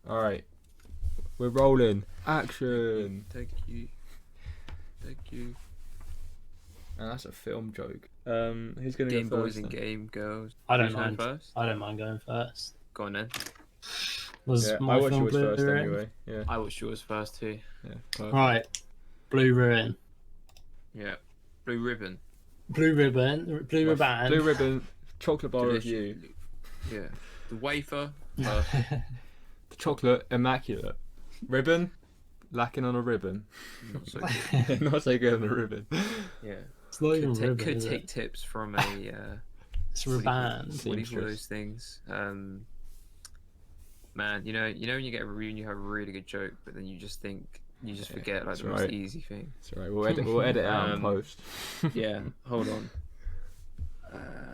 All right, we're rolling. Action. Thank you. And that's a film joke. Who's gonna Game go boys first? and Then? game girls. I don't Who's going mind. first? I don't mind going first. Go on then. Was Yeah, my I watched film yours Blue first Ruin? anyway. Yeah. I watched yours first too. Yeah. Perfect. Right, Blue Ruin. Yeah. Blue Ribbon. Blue Ribbon. Blue Ribbon. Blue ribbon. Chocolate bar Delicious. review. Yeah. The wafer. The chocolate immaculate. Ribbon. Lacking on a ribbon. Not so good. Not so good on a ribbon. Yeah. It's not even ribbon. Could is take it? tips from a. It's What Ribbon. do you call Seamstress. those things? Man, you know when you get a review and you have a really good joke, but then you just forget like that's the most right. easy thing. It's alright. We'll edit it out in post. Yeah, hold on.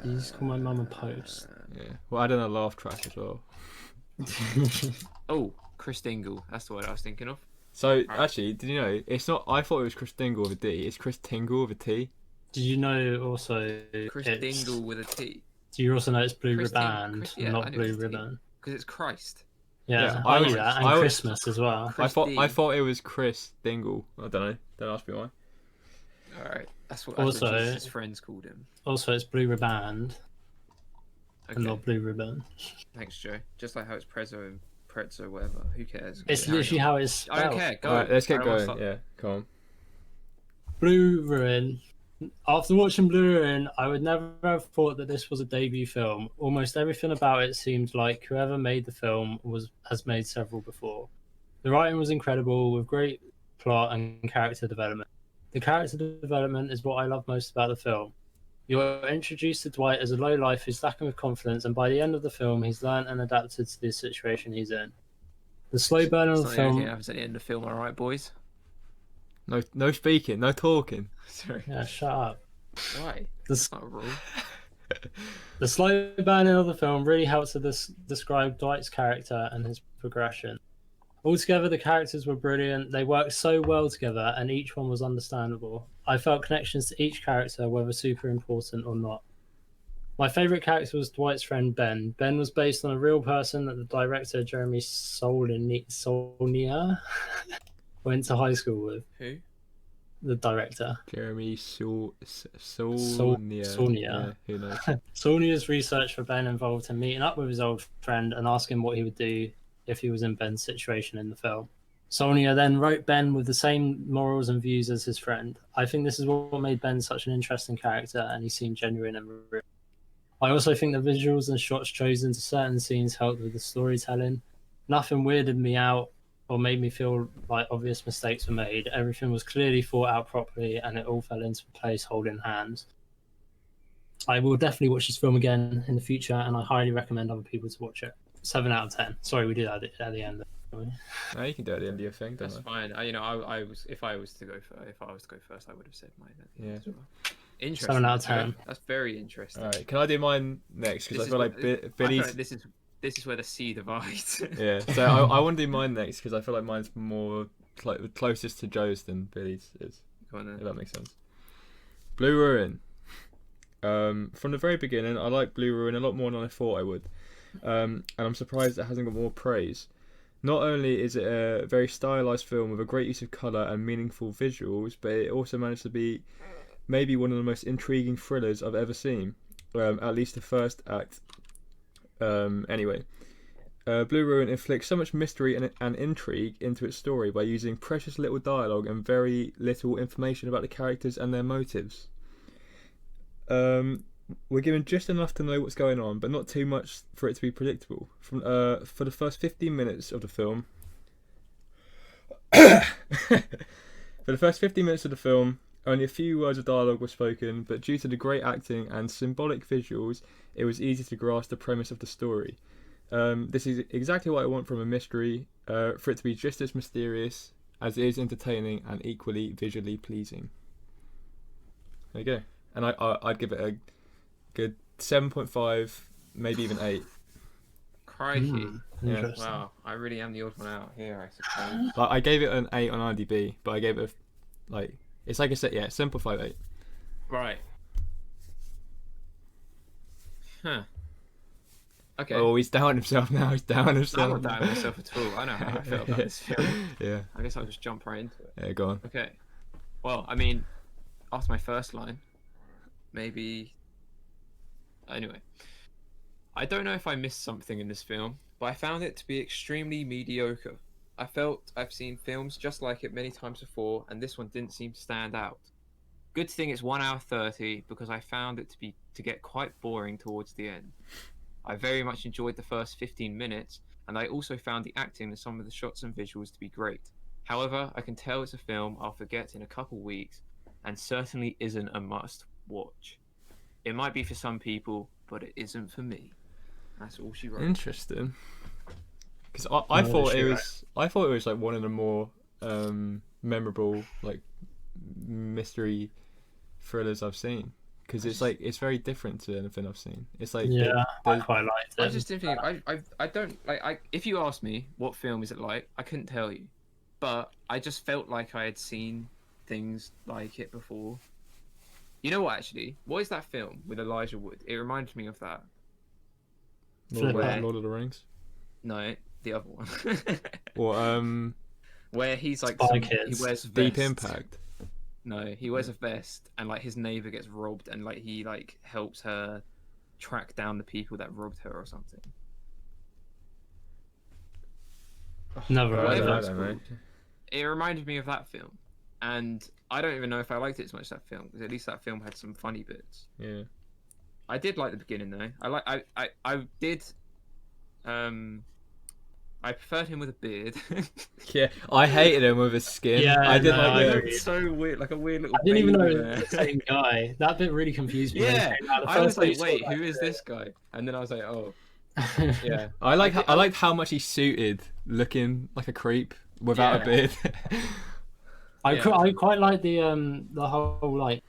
You just call my mum a post. Yeah. We'll add in a laugh track as well. Oh, Chris Dingle. That's the word I was thinking of. So actually, did you know it's not? I thought it was Chris Dingle with a D. It's Chris Tingle with a T. Did you know also? Chris it's- Dingle with a T. Do you also know it's Blue Chris Ribbon, Chris- yeah, I not knew it Blue was T. Ribbon? Because it's Christ. Yeah, Yeah, I I knew was- that, and I was- Christmas as well. I Chris thought D. it was Chris Dingle. I don't know. Don't ask me why. All right, that's what Also- his friends called him. Also, it's Blue Ribbon Okay, and not Blue Ribbon. thanks, Joe. Just like how it's Prezzo and Prezzo, whatever. Who cares? It's Carry literally on. how it's I don't spelled. care. Go. Alright, let's get I don't wanna going. stop. Yeah, come on. Blue Ruin. After watching Blue Ruin, I would never have thought that this was a debut film. Almost everything about it seemed like whoever made the film has made several before. The writing was incredible, with great plot and character development. The character development is what I love most about the film. You're introduced to Dwight as a lowlife who's lacking with confidence, and by the end of the film, he's learned and adapted to the situation he's in. The slow burn of It's the not the only thing film. that happens at the end of the film, all right, boys. No speaking, no talking. Sorry. Yeah, shut up. Why? The That's not a rule. The slow burning of the film really helps to describe Dwight's character and his progression. Altogether, the characters were brilliant. They worked so well together, and each one was understandable. I felt connections to each character, whether super important or not. My favourite character was Dwight's friend Ben. Ben was based on a real person that the director Jeremy Saulnier went to high school with. Who? The director. Jeremy Saulnier. Saulnier. Yeah, who knows? Saulnier's research for Ben involved him meeting up with his old friend and asking what he would do if he was in Ben's situation in the film. Saulnier then wrote Ben with the same morals and views as his friend. I think this is what made Ben such an interesting character, and he seemed genuine and real. I also think the visuals and shots chosen to certain scenes helped with the storytelling. Nothing weirded me out or made me feel like obvious mistakes were made. Everything was clearly thought out properly, and it all fell into place holding hands. I will definitely watch this film again in the future, and I highly recommend other people to watch it. 7 out of 10. Sorry, we did that at the end. No, you can do it at the end of your thing, don't That's I? fine. I was if I was to go first, I would have said mine. At the end Yeah. as well. Interesting. 7 out of 10. That's very interesting. Alright, can I do mine next? Because I This feel is like what- I feel Billy's. like this is where the sea divides. Yeah, so I want to do mine next because I feel like mine's more closest to Joe's than Billy's is. Go on then. If that makes sense. Blue Ruin. From the very beginning, I like Blue Ruin a lot more than I thought I would, and I'm surprised it hasn't got more praise. Not only is it a very stylized film with a great use of colour and meaningful visuals, but it also managed to be maybe one of the most intriguing thrillers I've ever seen, at least the first act. Anyway, Blue Ruin inflicts so much mystery and intrigue into its story by using precious little dialogue and very little information about the characters and their motives. We're given just enough to know what's going on, but not too much for it to be predictable. For the first 15 minutes of the film, only a few words of dialogue were spoken, but due to the great acting and symbolic visuals, it was easy to grasp the premise of the story. This is exactly what I want from a mystery, for it to be just as mysterious as it is entertaining and equally visually pleasing. There you go. And I'd give it a good 7.5, maybe even 8. Crikey. Interesting. Wow, I really am the odd one out here, I suppose. Like, I gave it an 8 on IMDb, but I gave it it's like I said, yeah, simplified 8. Right. Huh. Okay. Oh, he's down himself now. He's down I'm himself. not doubting myself at all. I know how I feel about this film. Yeah. I guess I'll just jump right into it. Yeah, go on. Okay. Well, I mean, after my first line, maybe. Anyway, I don't know if I missed something in this film, but I found it to be extremely mediocre. I felt I've seen films just like it many times before, and this one didn't seem to stand out. Good thing it's 1 hour 30 because I found it to get quite boring towards the end. I very much enjoyed the first 15 minutes, and I also found the acting and some of the shots and visuals to be great. However, I can tell it's a film I'll forget in a couple weeks, and certainly isn't a must watch. It might be for some people, but it isn't for me. That's all she wrote. Interesting. Because I thought it was like one of the more memorable like mystery thrillers I've seen. Because it's very different to anything I've seen. It's like I quite liked it. I just didn't think I don't like. If you asked me what film is it like, I couldn't tell you, but I just felt like I had seen things like it before. You know what? Actually, what is that film with Elijah Wood? It reminded me of that. Lord of the Rings. No, the other one. Or where he's like he wears Deep vest. Impact. No, he wears a vest, and like his neighbor gets robbed, and like he like helps her track down the people that robbed her or something. Never heard Whatever of it's it. know. called. It reminded me of that film, and I don't even know if I liked it as much as that film, because at least that film had some funny bits. Yeah. I did like the beginning though. I did. I preferred him with a beard. Yeah, I hated him with his skin. Yeah, I didn't no, like I it. agree. It's so weird, like a weird little. I didn't even know baby it was the there. same guy. That bit really confused me. when it Yeah, came out. The I was first time like, you saw wait, that who is bit- this guy? And then I was like, oh, yeah. I liked how much he suited, looking like a creep without a Yeah. beard. I quite like the whole like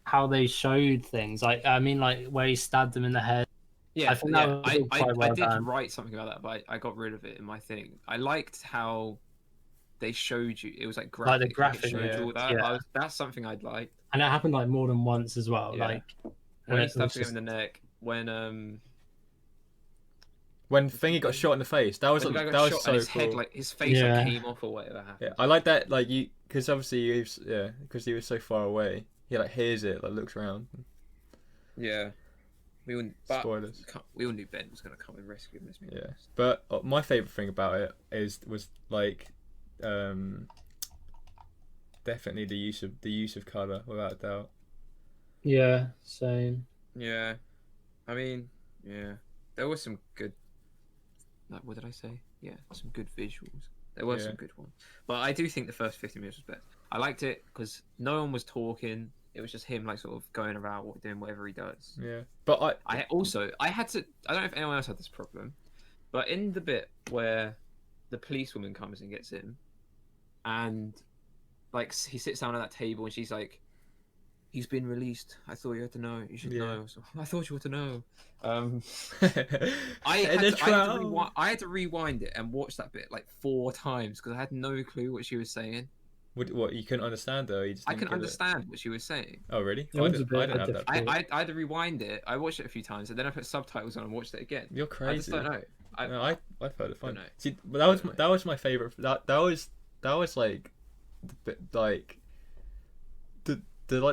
how they showed things. Like I mean, like where he stabbed him in the head. Yeah, I think that was all I quite well did done. write something about that, but I got rid of it in my thing. I liked how they showed you. It was like graphic. Like the it graphic showed you all that. yeah. That's something I'd liked. And it happened like more than once as well. Yeah. Like When he it stabbed was him in the neck. When When Thingy got shot in the face, that was when the guy that got was shot so and his cool. head, like his face, Yeah. like, came off or whatever happened. Yeah, I like that. Like because obviously because he was so far away. He like hears it, like looks around. Yeah. We all, but Spoilers. we all knew Ben was going to come and rescue him. Let's be Yeah, honest. but my favorite thing about it was like, definitely the use of color without a doubt. yeah, same. Yeah, I mean, yeah, there was some good. Like, what did I say? Yeah, some good visuals. There were Yeah. some good ones, but I do think the first 50 minutes was best. I liked it because no one was talking. It was just him, like, sort of going around doing whatever he does. Yeah, but I had to. I don't know if anyone else had this problem, but in the bit where the policewoman comes and gets him, and like he sits down at that table and she's like, "He's been released. I thought you had to know. You should Yeah. know." So, I thought you ought to know. I I had to rewind it and watch that bit like 4 times because I had no clue what she was saying. What you couldn't understand though? You just I didn't can get it? understand what she was saying. Oh really? It was a bit I didn't have that. difficult. I had to rewind it. I watched it a few times and then I put subtitles on and watched it again. You're crazy. I just don't know. No, I found it fun. know. See, but I don't know. that was my favorite. That was like, the bit like,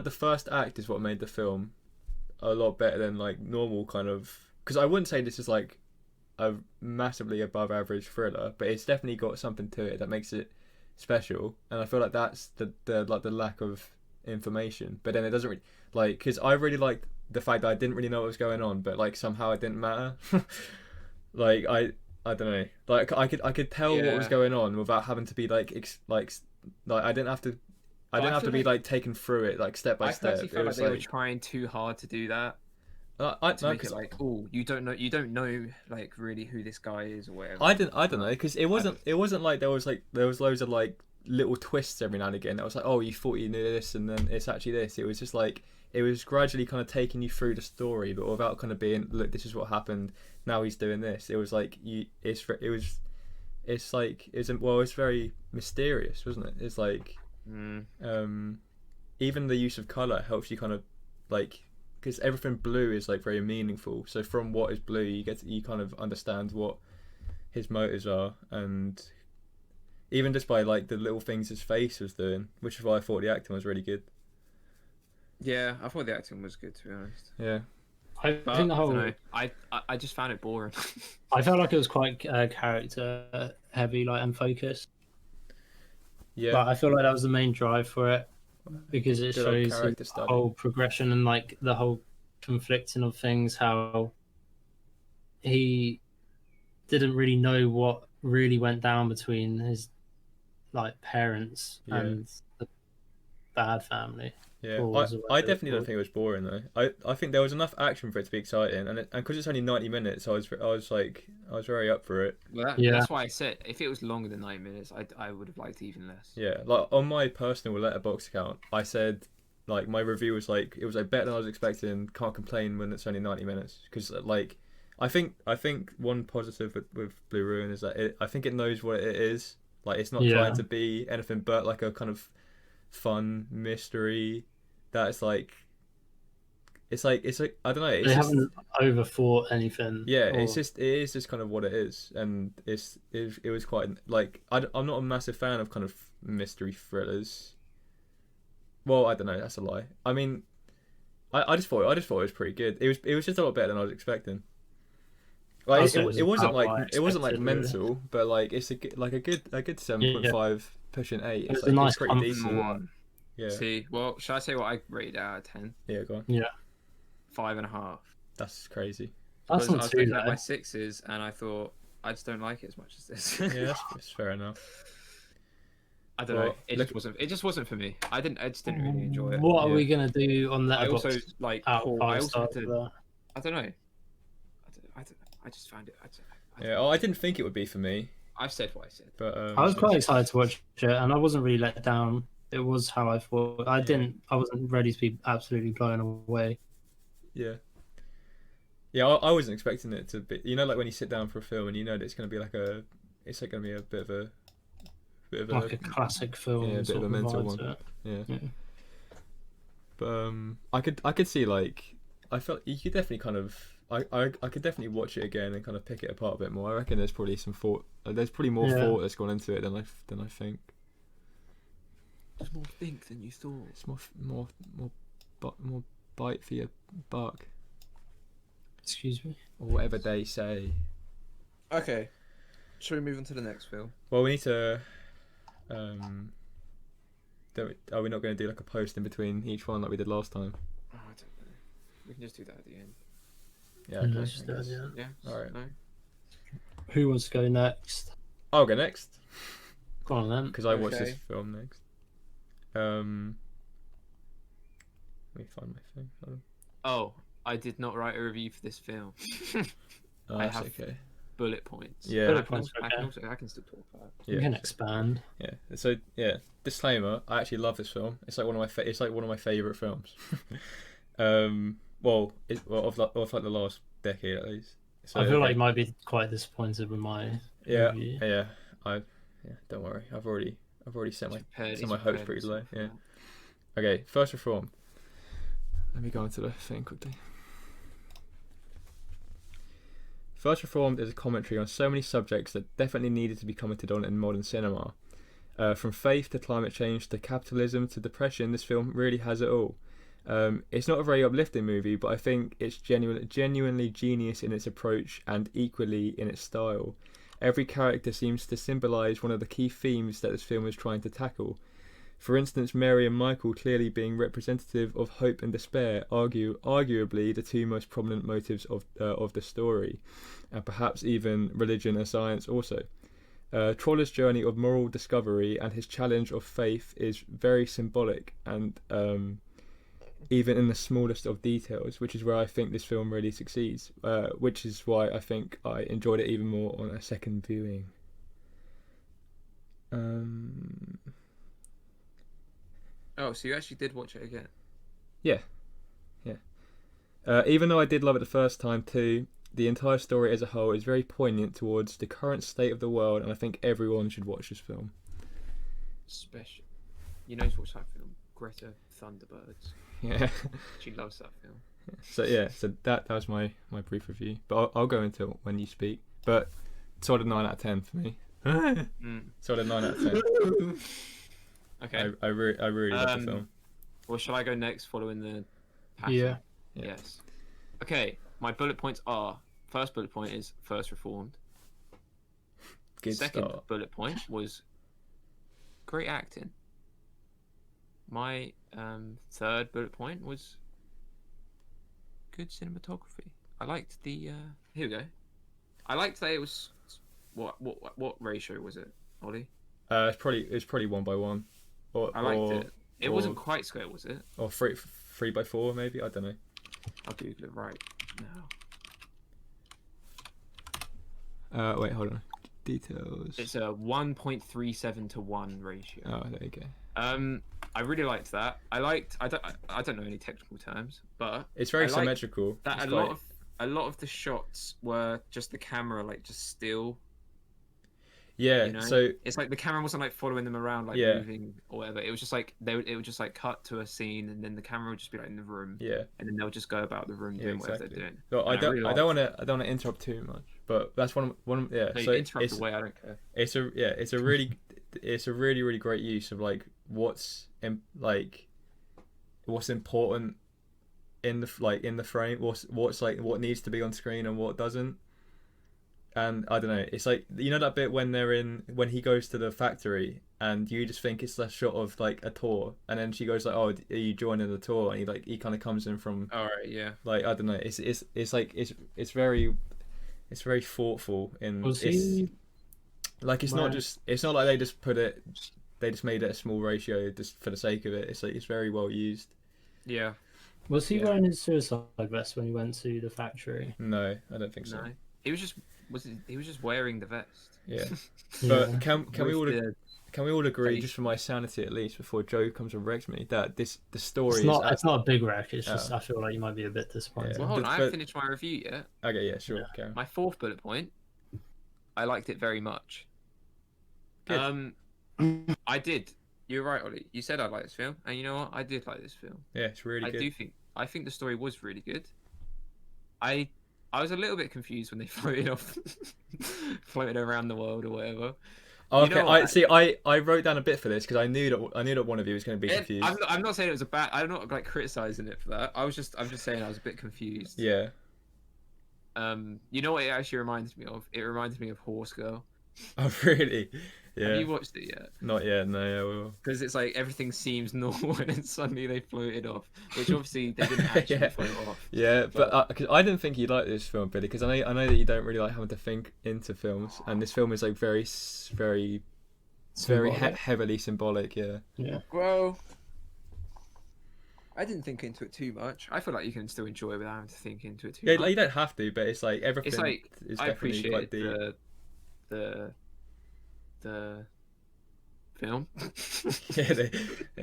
the first act is what made the film a lot better than like normal kind of. Because I wouldn't say this is like a massively above average thriller, but it's definitely got something to it that makes it special. And I feel like that's the lack of information. But then it doesn't really like, because I really liked the fact that I didn't really know what was going on, but like somehow it didn't matter. Like I don't know. Like I could tell what was Yeah. going on without having to be like I didn't have to. I But didn't I have to feel be like- like taken through it like step by I step. personally It felt like was they were trying too hard to do that. to To make it like, oh, you don't know like really who this guy is or whatever. I don't know, because it wasn't like there was loads of like little twists every now and again. It was like, oh, you thought you knew this and then it's actually this. It was just like it was gradually kind of taking you through the story, but without kind of being, look, this is what happened. Now he's doing this. It was like it's very mysterious, wasn't it? It's like Mm. even the use of color helps you kind of like because everything blue is like very meaningful. So from what is blue, you kind of understand what his motives are, and even just by like the little things his face was doing, which is why I thought the acting was really good. Yeah, I thought the acting was good, to be honest. Yeah. I But think the I whole. don't know. I just found it boring. I felt like it was quite character heavy, like, and focused. Yeah. But I feel like that was the main drive for it, because it Good old shows character his study. whole progression and like the whole conflicting of things. How he didn't really know what really went down between his like parents Yeah. and the bad family. Yeah, Or was it I whatever definitely don't called? think it was boring though. I think there was enough action for it to be exciting, and because it's only 90 minutes, I was very up for it. Well, Yeah. that's why I said if it was longer than 9 minutes, I would have liked even less. Yeah, like on my personal Letterboxd account, I said like my review was like it was like better than I was expecting. Can't complain when it's only 90 minutes because like I think one positive with Blue Ruin is that I think it knows what it is. Like it's not Yeah. trying to be anything but like a kind of fun mystery. That's like it's like I don't know. It's They just, haven't overthought anything. yeah, or- it is just kind of what it is, and it was quite like I'm not a massive fan of kind of mystery thrillers. Well, I don't know. That's a lie. I mean, I just thought it was pretty good. It was just a lot better than I was expecting. Like I'd say it was it wasn't about like what I it wasn't like expected, really. mental, but like it's a good 7.5 pushing 8. It was It's a like nice, it's pretty comfortable decent. one. Yeah, See, well, shall I say what I rated out of 10? yeah, go on. 5.5. That's crazy. That's Because I not was too looking at low. my 6s, and I thought I just don't like it as much as this. Yeah, that's fair enough. I don't Well, know. It just wasn't for me. I just didn't really enjoy it. What are Yeah. we gonna do on I that? also like. out of I 5 also stars had to. there? I don't know. I just found it. Yeah, I didn't think it would be for me, I've said what I said. but I was quite excited to watch it, and I wasn't really let down. It was how I thought. I wasn't ready to be absolutely blown away. Yeah. Yeah, I wasn't expecting it to be. You know, like when you sit down for a film and you know that it's going to be like it's like going to be a bit of a Like a classic film. yeah, a bit sort of a mental vibe one. to it. Yeah. Yeah. But I could see like I felt you could definitely kind of I could definitely watch it again and kind of pick it apart a bit more. I reckon there's probably some thought. There's probably more Yeah. thought that's gone into it than I think. There's more think than you thought. It's more bite for your buck Excuse me. or whatever they say. Okay. Shall we move on to the next film? Well, we need to. Are we not going to do like a post in between each one like we did last time? Oh, I don't know. We can just do that at the end. Yeah. Yeah, Okay. let's just do it, yeah. Yeah. All right. No. Who wants to go next? I'll go next Go on then. because I watched Okay. this film next. Let me find my thing. Hold on. Oh, I did not write a review for this film. Oh, I that's have- okay. Bullet points. Yeah. Bullet I can, points, okay. I can still talk about it. You Yeah. can expand. Yeah. So yeah, disclaimer. I actually love this film. It's like one of my favorite films. Well, of like the last decade at least. So, I feel like you might be quite disappointed with my yeah, review. yeah. Don't worry. I've already set my Prepared, set he's my hopes prepared pretty low. himself for Yeah. that. Okay. First Reformed. Let me go into the thing quickly. First Reformed is a commentary on so many subjects that definitely needed to be commented on in modern cinema. From faith to climate change to capitalism to depression, this film really has it all. It's not a very uplifting movie, but I think it's genuinely genius in its approach and equally in its style. Every character seems to symbolise one of the key themes that this film is trying to tackle. For instance, Mary and Michael clearly being representative of hope and despair, arguably the two most prominent motives of the story, and perhaps even religion and science also. Troller's journey of moral discovery and his challenge of faith is very symbolic and even in the smallest of details, which is where I think this film really succeeds, which is why I think I enjoyed it even more on a second viewing. Oh, so you actually did watch it again? Even though I did love it the first time too, the entire story as a whole is very poignant towards the current state of the world, and I think everyone should watch this film. Special. You know who's watched that film? Greta Thunderbirds. Yeah, She loves that film. So yeah, so that was my brief review. But I'll go into it when you speak. But solid 9 out of 10 for me. Solid 9 out of 10. Okay. I really love the film. Well, shall I go next following the pattern? Yeah. Yes. Okay, my bullet points are: first bullet point is First Reformed. Good Second start. bullet point was great acting. My third bullet point was good cinematography. I liked the here we go. I liked that it was what ratio was it, Ollie? It's probably 1 by 1. I liked it. It wasn't quite square, was it? Or 3 by 4 maybe. I don't know. I'll Google it right now. Wait, hold on. Details. It's a 1.37 to 1 ratio. Oh, there you go. I really liked that. I don't know any technical terms, but It's very symmetrical. that It's a lot of the shots were just the camera like just still. Yeah, You know? so It's like the camera wasn't like following them around, like Yeah. moving or whatever. It was just like it would just like cut to a scene, and then the camera would just be like in the room, yeah, and then they'll just go about the room doing whatever they're doing. No, I And don't really I don't want to interrupt too much, but that's one of yeah. No, So you interrupt it's away. I don't care. it's a really great use of like what's important in the frame, what's like what needs to be on screen and what doesn't. And I don't know, it's like, you know that bit when he goes to the factory and you just think it's a shot of like a tour, and then she goes like, "Oh, are you joining the tour?" And he kind of comes in from All right, yeah. like, I don't know, it's like it's very thoughtful in Was it's he? like it's Well- not like they just made it a small ratio just for the sake of it. It's like it's very well used. Yeah. Was he Yeah. wearing his suicide vest when he went to the factory? No, I don't think so. No. He was just wearing the vest. Yeah, Yeah. but can we With all the- can we all agree, face. just for my sanity at least, before Joe comes and wrecks me, that the story It's not a big wreck. It's just Oh. I feel like you might be a bit disappointed. Well, hold on, I But- haven't finished my review yet. okay. Yeah, sure. Okay. My fourth bullet point, I liked it very much. Good. I did. You're right, Ollie. You said I liked this film, and you know what? I did like this film. Yeah, it's really good. I think the story was really good. I was a little bit confused when they floated off, floated around the world or whatever. Oh, You okay, know what? I wrote down a bit for this because I knew that one of you was going to be confused. I'm not saying it was a bad. I'm not like criticizing it for that. I'm just saying I was a bit confused. Yeah. You know what it actually reminds me of? It reminds me of Horse Girl. Oh, really? Have Yeah. you watched it yet? Not yet. No. Yeah. Well. Because it's like everything seems normal and then suddenly they floated off, which obviously they didn't actually Yeah. float off. Yeah, but because I didn't think you'd like this film, Billy, because I know that you don't really like having to think into films, and this film is like very Symbolic. heavily symbolic. Yeah. Yeah. Well, I didn't think into it too much. I feel like you can still enjoy it without having to think into it too Yeah, much. like, you don't have to, but it's like everything It's like is I definitely quite appreciated deep. the film. Yeah, there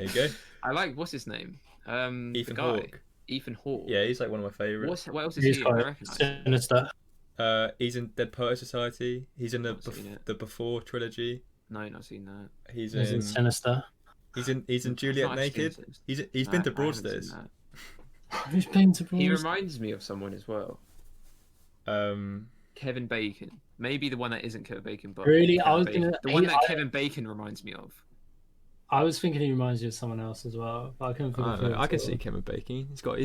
you go. I like what's his name? The Ethan guy. Hawke. Ethan Hawke. Yeah, he's like one of my favorites. What else is He's he? In? I quite recognise him. sinister. He's in Dead Poet Society. He's in Not seen it. the Before trilogy. No, not seen that. He's He's in in Sinister. Juliet Not actually Naked. seen He's been to I haven't seen Broadstairs. that. Who's been to He Broadstairs? reminds me of someone as well. Kevin Bacon. Maybe the one that isn't Kevin Bacon, but Really? Kevin I was Bacon. gonna- The one he- that I- Kevin Bacon reminds me of. I was thinking he reminds you of someone else as well, but I couldn't think I of don't who know. I can at all. see Kevin Bacon. He's got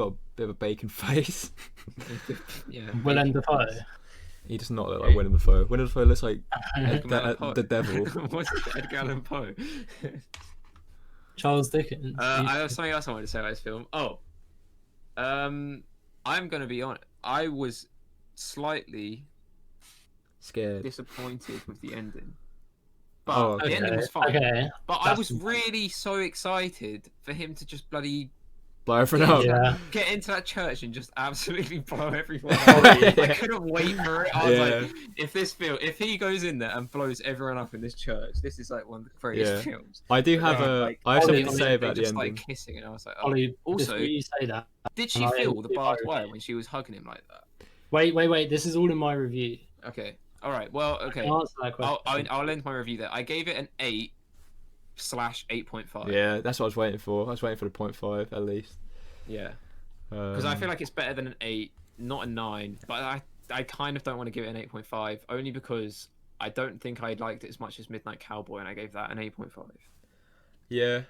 a bit of a bacon face. Yeah. Willem Dafoe. He does not look like Willem Dafoe. Willem Dafoe looks like Edgar Allan Poe. the devil. What's Edgar Allan Poe? Charles Dickens. I have something else I wanted to say about this film. I'm gonna be honest. I was slightly Scared. disappointed with the ending, but Oh, the okay. ending was fine. Okay. But I That's- was really so excited for him to just bloody Blow everything up. Yeah. get into that church and just absolutely blow everyone up. Yeah. I couldn't wait for it. I was Yeah. like, if he goes in there and blows everyone up in this church, this is like one of the greatest Yeah. films. I do have I have Ollie, something to say about the just ending. like kissing, and I was like, oh. Ollie, Also- also, you say that. Did she and I- feel the barbed I- wire when she was hugging him like that? Wait. This is all in my review. Okay, all right. Well, okay. Can I answer that question? I'll end my review there. I gave it an 8/8.5. Yeah, that's what I was waiting for. I was waiting for the 0.5 at least. Yeah. Because I feel like it's better than an 8, not a 9. But I kind of don't want to give it an 8.5, only because I don't think I liked it as much as Midnight Cowboy, and I gave that an 8.5. Yeah.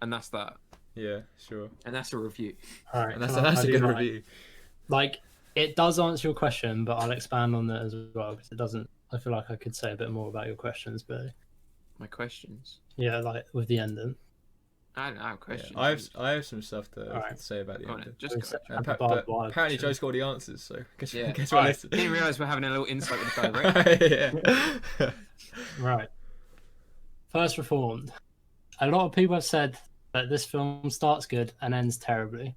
And that's that. Yeah, sure. And that's a review. All right, And that's I a do good like- review. Like, it does answer your question, but I'll expand on that as well because it doesn't. I feel like I could say a bit more about your questions, but My questions. yeah, like with the ending. I don't have questions. Yeah, I have some stuff to Alright. say about the Go on ending. then, just go. And But barbed wire apparently question. Joe's got all the answers, so guess Yeah. what? Alright, Listen. didn't realise we're having a little insight with the director. Yeah. Right. First Reformed. A lot of people have said that this film starts good and ends terribly.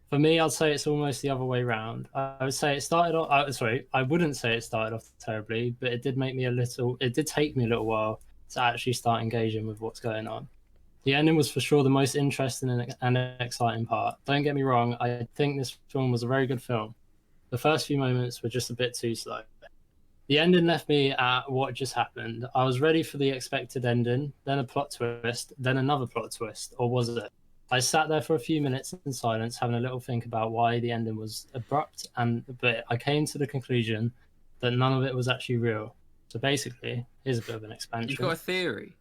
For me, I'd say it's almost the other way round. I would say it started off. I wouldn't say it started off terribly, but it did make me a little. It did take me a little while to actually start engaging with what's going on. The ending was for sure the most interesting and exciting part. Don't get me wrong. I think this film was a very good film. The first few moments were just a bit too slow. The ending left me at what just happened. I was ready for the expected ending, then a plot twist, then another plot twist, or was it? I sat there for a few minutes in silence, having a little think about why the ending was abrupt, but I came to the conclusion that none of it was actually real. So basically, here's a bit of an expansion. You've got a theory.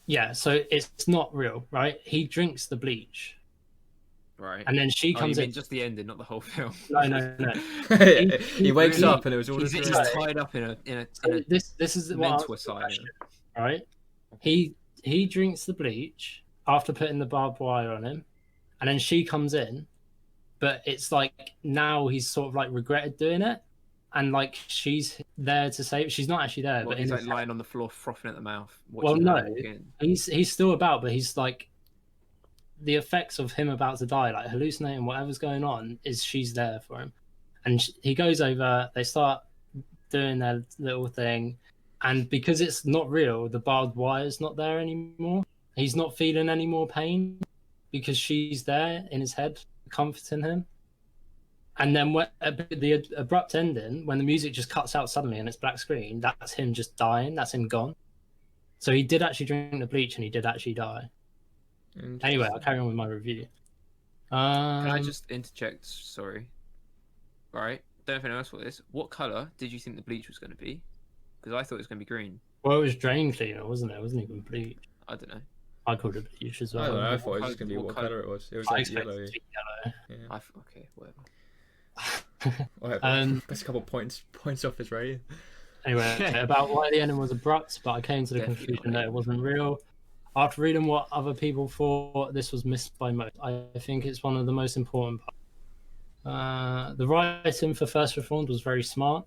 Yeah, so it's not real, right? He drinks the bleach, Right. and then she Oh, comes you in. mean just the ending, not the whole film? No. He wakes really- up and it was all He's, a he's dream. tied up in a This is what I mental was asylum. question, right? He drinks the bleach after putting the barbed wire on him, and then she comes in, but it's like now he's sort of like regretted doing it, and like she's there to save. She's not actually there, Well, but he's in like his lying on the floor, frothing at the mouth. Well, Watching her no. walk in. he's still about, but he's like the effects of him about to die, like hallucinating, whatever's going on, is she's there for him, and he goes over. They start doing their little thing, and because it's not real, the barbed wire's not there anymore. He's not feeling any more pain because she's there in his head, comforting him. And then the abrupt ending, when the music just cuts out suddenly and it's black screen, that's him just dying. That's him gone. So he did actually drink the bleach and he did actually die. Anyway, I'll carry on with my review. Can I just interject? Sorry. All right. Don't know if anyone else thought this. What color did you think the bleach was going to be? Because I thought it was going to be green. Well, it was drain cleaner, wasn't it? It wasn't even bleach. I don't know. I called it bleach as I well. don't know. I thought it was just What gonna be what colour- colour it was. It was I like expected yellow. it to be yellow. Okay, whatever. Whatever. That's a couple points off his rating. Anyway, about why the ending was abrupt, but I came to the Definitely conclusion not that it wasn't real. After reading what other people thought, this was missed by most. I think it's one of the most important parts. The writing for First Reformed was very smart.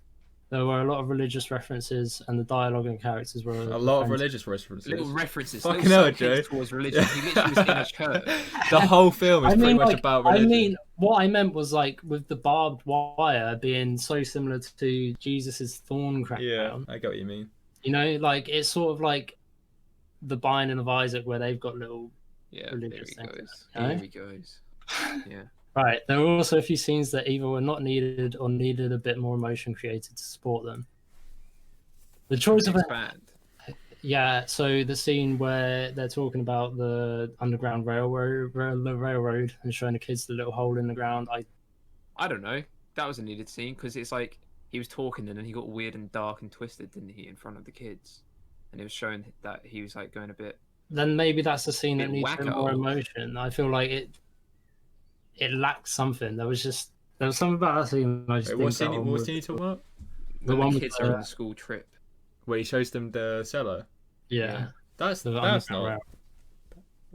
There were a lot of religious references, and the dialogue and characters were A lot of religious references. Little references. Fucking little hell, Joe. subhints towards religion. He literally was in a church. The whole film is pretty much about religion. I mean, what I meant was like with the barbed wire being so similar to Jesus's thorn crown. Yeah, I get what you mean. You know, like it's sort of like the binding of Isaac, where they've got little. Yeah, there Religious he things, goes. you know? Here he goes. Yeah. Right. There were also a few scenes that either were not needed or needed a bit more emotion created to support them. The choice of Expand. so the scene where they're talking about the underground railroad and showing the kids the little hole in the ground. I don't know. That was a needed scene because it's like he was talking and then he got weird and dark and twisted, didn't he, in front of the kids? And it was showing that he was like going a bit. Then maybe that's the scene that Bit needs a bit more wacko. emotion. I feel like it lacked something. There was something about that scene. I just Wait, think what scene that one what was- scene you talking about? The one one with kids the- are on the school trip. Where he shows them the cellar. Yeah. That's The that's underground not. railroad.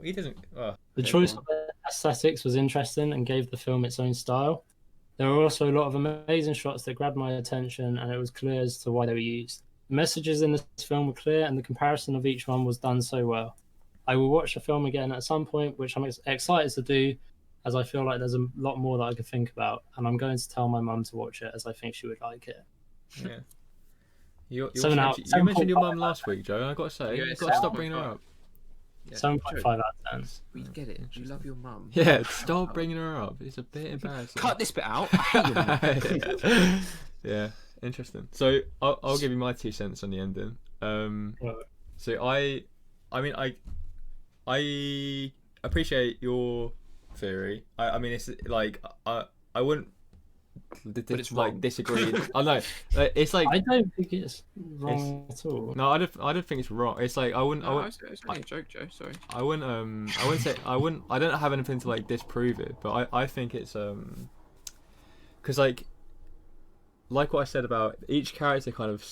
He doesn't. Oh, The okay, choice go of aesthetics was interesting and gave the film its own style. There were also a lot of amazing shots that grabbed my attention, and it was clear as to why they were used. The messages in this film were clear, and the comparison of each one was done so well. I will watch the film again at some point, which I'm excited to do, as I feel like there's a lot more that I could think about, and I'm going to tell my mum to watch it, as I think she would like it. on. Yeah. You Seven out- you mentioned your 7.5 mum last week, Joe. I got to say, Yeah, you've got to stop 7.5. bringing her up. Yeah. 7.5 out of 10. We get it. You love your mum. Yeah, stop bringing her up. It's a bit embarrassing. Cut this bit out. I hate your mum. Yeah, interesting. So I'll give you my 2 cents on the ending. So I mean I appreciate your theory. I mean, it's like I wouldn't it's wrong. disagree. I know it's like I don't think it's wrong at all. no, I don't think it's wrong. It's like I wouldn't. No, it was only a joke, Joe. Sorry. I wouldn't. I wouldn't say. I wouldn't. I don't have anything to like disprove it, but I think it's because like what I said about each character kind of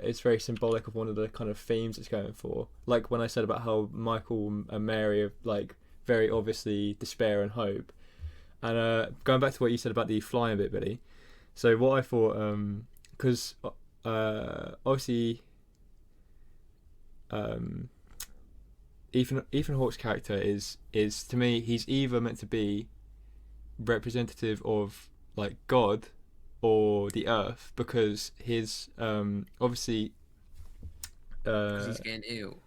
it's very symbolic of one of the kind of themes it's going for. Like when I said about how Michael and Mary are like very obviously despair and hope, and going back to what you said about the flying bit, Billy. So what I thought, because obviously, Ethan Hawke's character is to me, he's either meant to be representative of like God or the earth, because his obviously Because he's getting ill.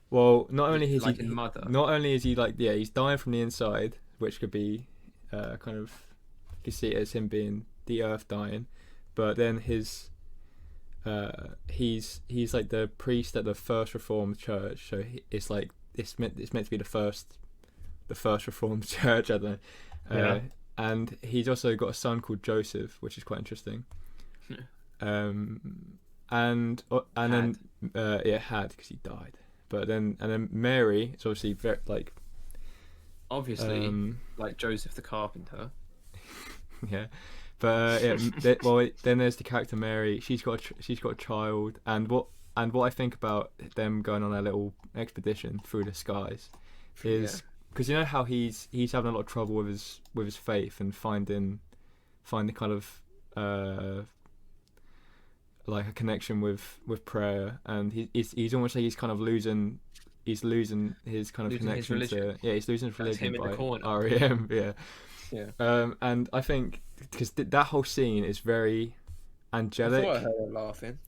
well, not only is like he in Mother. not only is he like he's dying from the inside, which could be kind of, you can see it as him being the earth dying, but then his he's like the priest at the first Reformed church, so it's like it's meant to be the first Reformed church, I don't know. Yeah. And he's also got a son called Joseph, which is quite interesting. And then had, because he died. But then Mary is obviously very like Obviously, like Joseph the carpenter. yeah, but then there's the character Mary. She's got a child, and what I think about them going on a little expedition through the skies is because you know how he's having a lot of trouble with his faith and finding kind of like a connection with prayer, and he's almost like he's kind of losing his kind of connection to he's losing his religion him by in the corner. REM Yeah. And I think because that whole scene is very angelic. I thought I heard her laughing.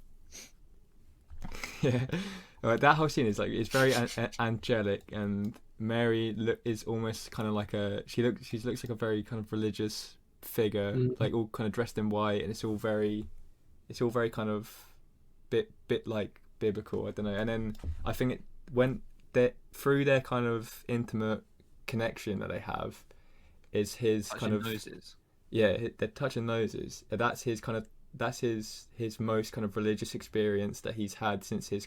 Yeah, that whole scene is like it's very angelic, and Mary is almost kind of like she looks like a very kind of religious figure, like all kind of dressed in white, and it's all very kind of bit like biblical, I don't know. And then I think when they through their kind of intimate connection that they have is his Touching kind of noses. Yeah, they're touching noses. That's his most kind of religious experience that he's had since his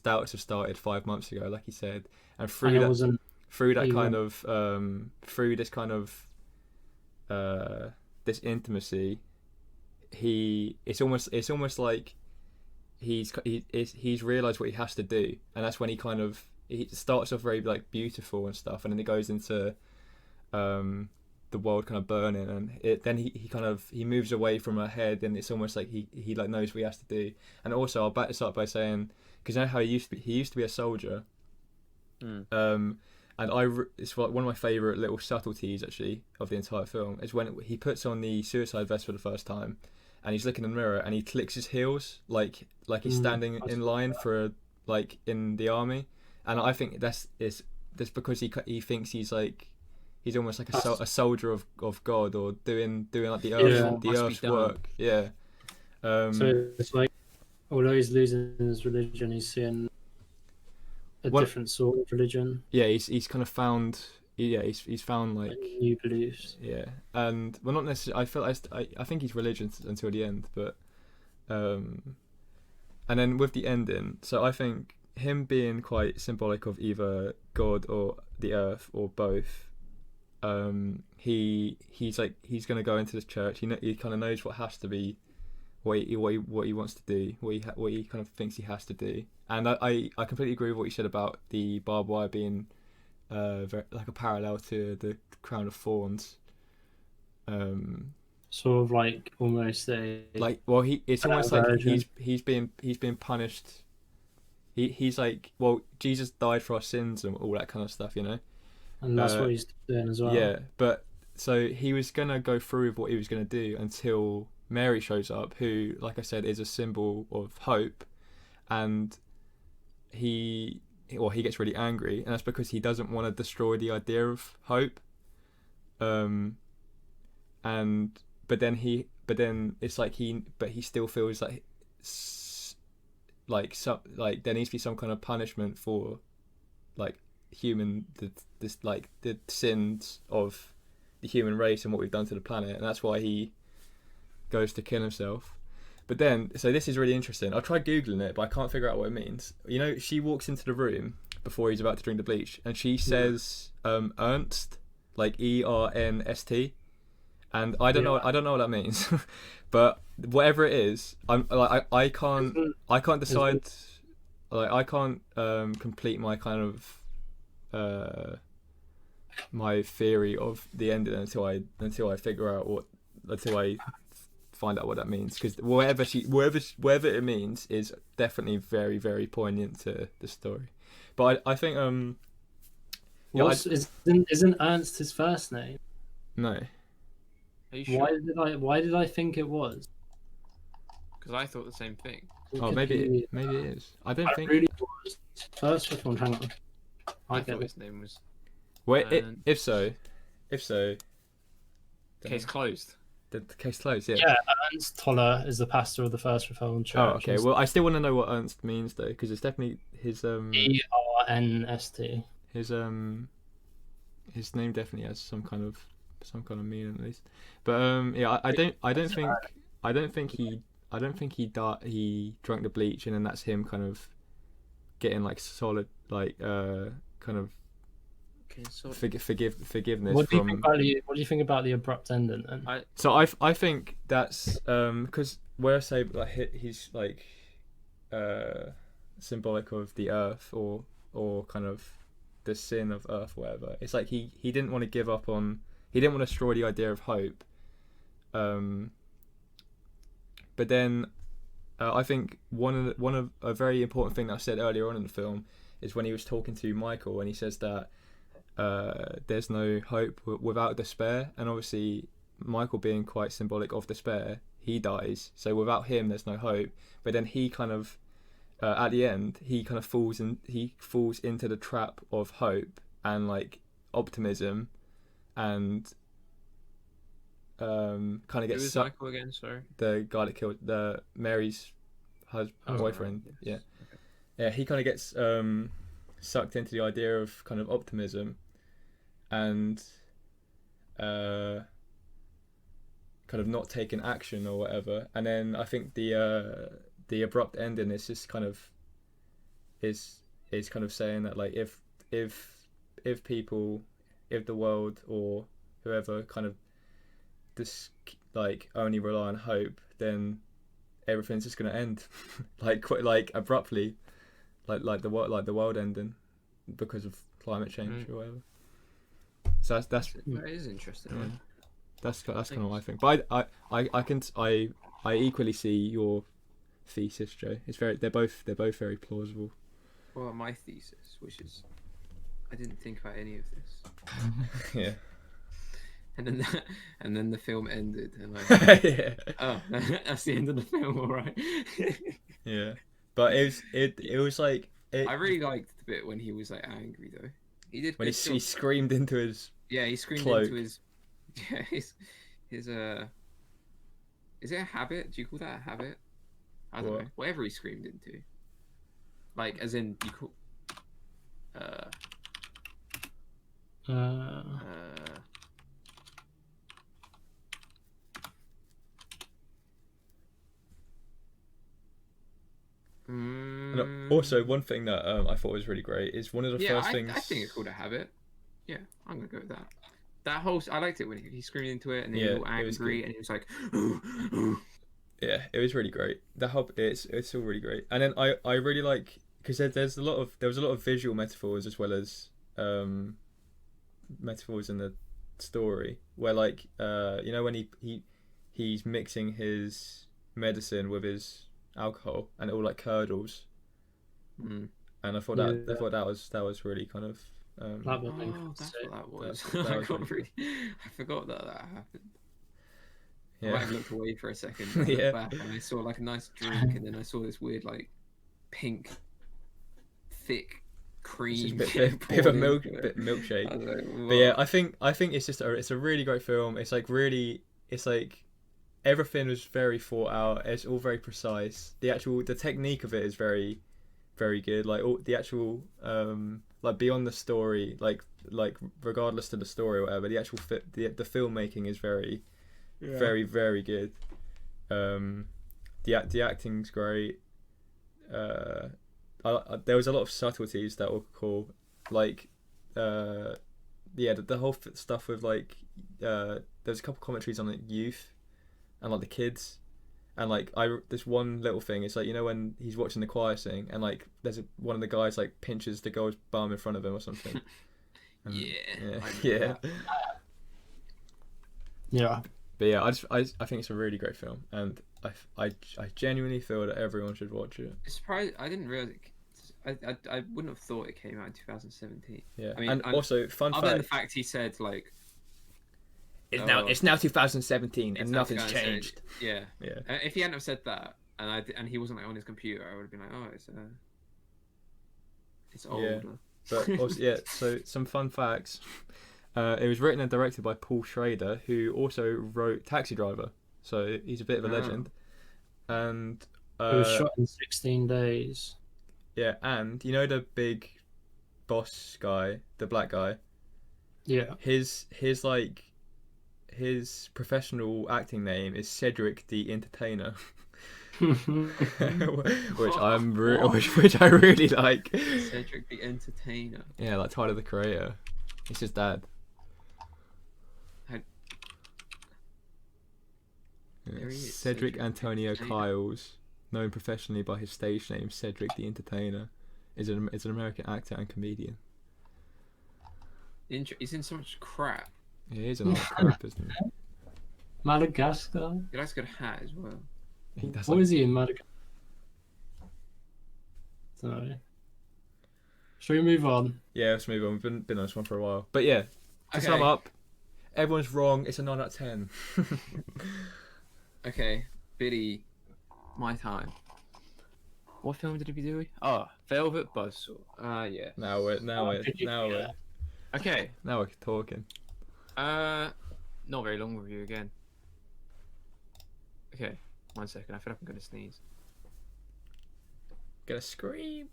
doubts have started 5 months ago, like he said. And through this intimacy, it's almost like he's realized what he has to do, and that's when he starts off very like beautiful and stuff, and then it goes into the world kind of burning, and then he moves away from her head, and it's almost like he like knows what he has to do. And also I'll back this up by saying, because you know how he used to be a soldier, and it's like one of my favourite little subtleties actually of the entire film is when he puts on the suicide vest for the first time, and he's looking in the mirror and he clicks his heels like he's standing in line for like in the army. And I think that's because he thinks he's almost like a soldier of God, or doing like the earth's work. Yeah. So it's like, although he's losing his religion, he's seeing a different sort of religion. Yeah, he's kind of found. Yeah, he's found like new beliefs. Yeah, and well, not necessarily. I think he's religious until the end, but and then with the ending, so I think him being quite symbolic of either God or the earth or both. He's going to go into this church. He kind of knows what has to be, what he wants to do, what he kind of thinks he has to do. And I completely agree with what you said about the barbed wire being very, like a parallel to the crown of thorns. Sort of like almost it's almost like he's being punished. He's like, well, Jesus died for our sins and all that kind of stuff, you know. And that's what he's doing as well. Yeah, but so he was gonna go through with what he was gonna do until Mary shows up, who, like I said, is a symbol of hope, and he gets really angry, and that's because he doesn't want to destroy the idea of hope. But then it's like he still feels like there needs to be some kind of punishment for like the sins of the human race and what we've done to the planet, and that's why he goes to kill himself. But then, so this is really interesting. I tried googling it, but I can't figure out what it means. You know, she walks into the room before he's about to drink the bleach, and she says Ernst, like Ernst, and I don't know what that means. But whatever it is, I can't decide. Like I can't complete my kind of my theory of the ending until I figure out until I find out what that means, because whatever it means is definitely very, very poignant to the story. But I think isn't Ernst his first name? No. Are you sure? Why did I think it was? Because I thought the same thing. Oh, maybe it is. I don't think. Really was. First one, hang on. I thought his name was. Wait, if so, Case closed. The case closed. Yeah. Yeah, Ernst Toller is the pastor of the First Reformed Church. Oh, okay. Well, I still want to know what Ernst means though, because it's definitely his Ernst. his name definitely has some kind of meaning at least. But yeah, I don't think he drank the bleach and then that's him kind of getting like solid like kind of forgiveness. What do you think about the abrupt ending then? So I think that's because where I say like he's like symbolic of the earth or kind of the sin of earth, whatever. It's like he didn't want to give up on. He didn't want to destroy the idea of hope. But then I think one of a very important thing that I said earlier on in the film is when he was talking to Michael and he says that there's no hope without despair, and obviously Michael being quite symbolic of despair, he dies, so without him there's no hope. But then he kind of at the end he kind of falls into the trap of hope and like optimism, and kind of gets sucked. Michael again, sorry. The guy that killed Mary's boyfriend. Right. Yeah. Okay. Yeah, he kind of gets sucked into the idea of kind of optimism and kind of not taking action or whatever. And then I think the abrupt ending is just kind of is kind of saying that like if people, if the world or whoever kind of just like only rely on hope, then everything's just gonna end like abruptly, like the world ending because of climate change or whatever. So that is interesting. Yeah. That's kind of what I think. But I equally see your thesis, Joe. They're both very plausible. Well, my thesis, which is I didn't think about any of this. Yeah. And then the film ended, and yeah. Oh, that's the end of the film, all right. Yeah, but it was like I really liked the bit when he was like angry though. He did when he screamed into his he screamed cloak. into his his is it a habit? Do you call that a habit? I don't know. Whatever he screamed into, like as in you call And also, one thing that I thought was really great is one of the first things. I think it's called a habit. Yeah, I'm gonna go with that. That whole I liked it when he screamed into it and then he was all angry and he was like. Yeah, it was really great. It's all really great. And then I really like because there was a lot of visual metaphors as well as metaphors in the story where like when he's mixing his medicine with his alcohol and it all like curdles. And I thought that was really kind of that's what that was. I forgot that happened. Yeah. I might have looked away for a second. Yeah. Back and I saw like a nice drink, and then I saw this weird like pink, thick cream. Bit of a milkshake. Like, but yeah, I think it's just it's a really great film. It's like everything was very thought out. It's all very precise. The technique of it is very, very good. Like all the actual like beyond the story, like regardless to the story or whatever, the actual the filmmaking is very, very, very good. The acting's great. There was a lot of subtleties that were cool, like the whole stuff with like there's a couple commentaries on like youth and like the kids, and like this one little thing, it's like, you know, when he's watching the choir sing and like there's one of the guys like pinches the girl's bum in front of him or something. And, yeah. But yeah, I think it's a really great film, and I genuinely feel that everyone should watch it. It's surprising. I didn't realize I wouldn't have thought it came out in 2017. Yeah, I mean, and also fun other than the fact, fact he said like it's now 2017 and now nothing's changed. Yeah. Yeah. If he hadn't have said that, and he wasn't like on his computer, I would have been like, oh, it's older. But also, yeah. So some fun facts. It was written and directed by Paul Schrader, who also wrote Taxi Driver. So he's a bit of a legend. And it was shot in 16 days. Yeah, and you know the big boss guy, the black guy. Yeah. His professional acting name is Cedric the Entertainer, which I really like. Cedric the Entertainer. Yeah, like Tyler the Creator. It's his dad. Yeah. Cedric Antonio Kyles, known professionally by his stage name Cedric the Entertainer, is an American actor and comedian. He's in so much crap. Yeah, he is an old crap, isn't he? Madagascar. He likes a good hat as well. What is he in Madagascar? Sorry. Shall we move on? Yeah, let's move on. We've been on this one for a while. But yeah, to sum up, everyone's wrong. It's a 9 out of 10. Okay, Billy, my time. What film did he be doing? Oh, Velvet Buzzsaw. Yeah. Now we're Okay. Now we're talking. Not very long review again. Okay, 1 second. I feel like I'm gonna sneeze. Gonna scream.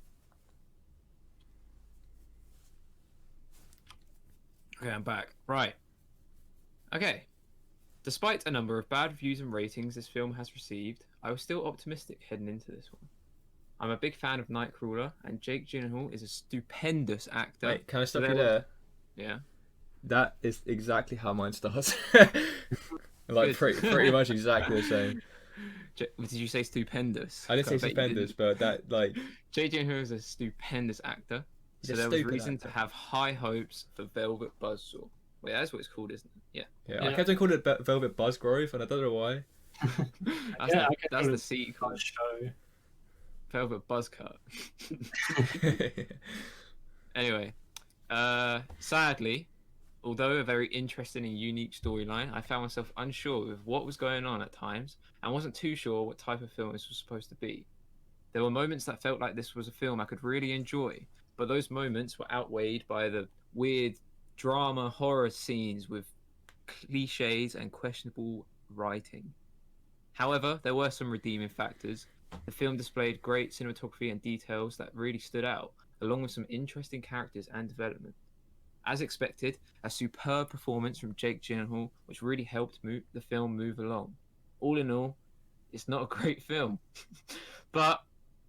Okay, I'm back. Right. Okay. Despite a number of bad reviews and ratings this film has received, I was still optimistic heading into this one. I'm a big fan of Nightcrawler, and Jake Gyllenhaal is a stupendous actor. Wait, can I stop you there? Yeah. That is exactly how mine starts. Like pretty much exactly the same. Did you say stupendous? I didn't say stupendous, but that like Jake Gyllenhaal is a stupendous actor, so there was reason to have high hopes for Velvet Buzzsaw. Wait, that's what it's called, isn't it? Yeah. I kept on calling it Velvet Buzzgrove, and I don't know why. That's the sequel. Show. Velvet Buzzcut. Anyway, sadly, although a very interesting and unique storyline, I found myself unsure with what was going on at times and wasn't too sure what type of film this was supposed to be. There were moments that felt like this was a film I could really enjoy, but those moments were outweighed by the weird drama horror scenes with cliches and questionable writing. However, there were some redeeming factors. The film displayed great cinematography and details that really stood out, along with some interesting characters and development. As expected, a superb performance from Jake Gyllenhaal, which really helped the film move along. All in all, it's not a great film, but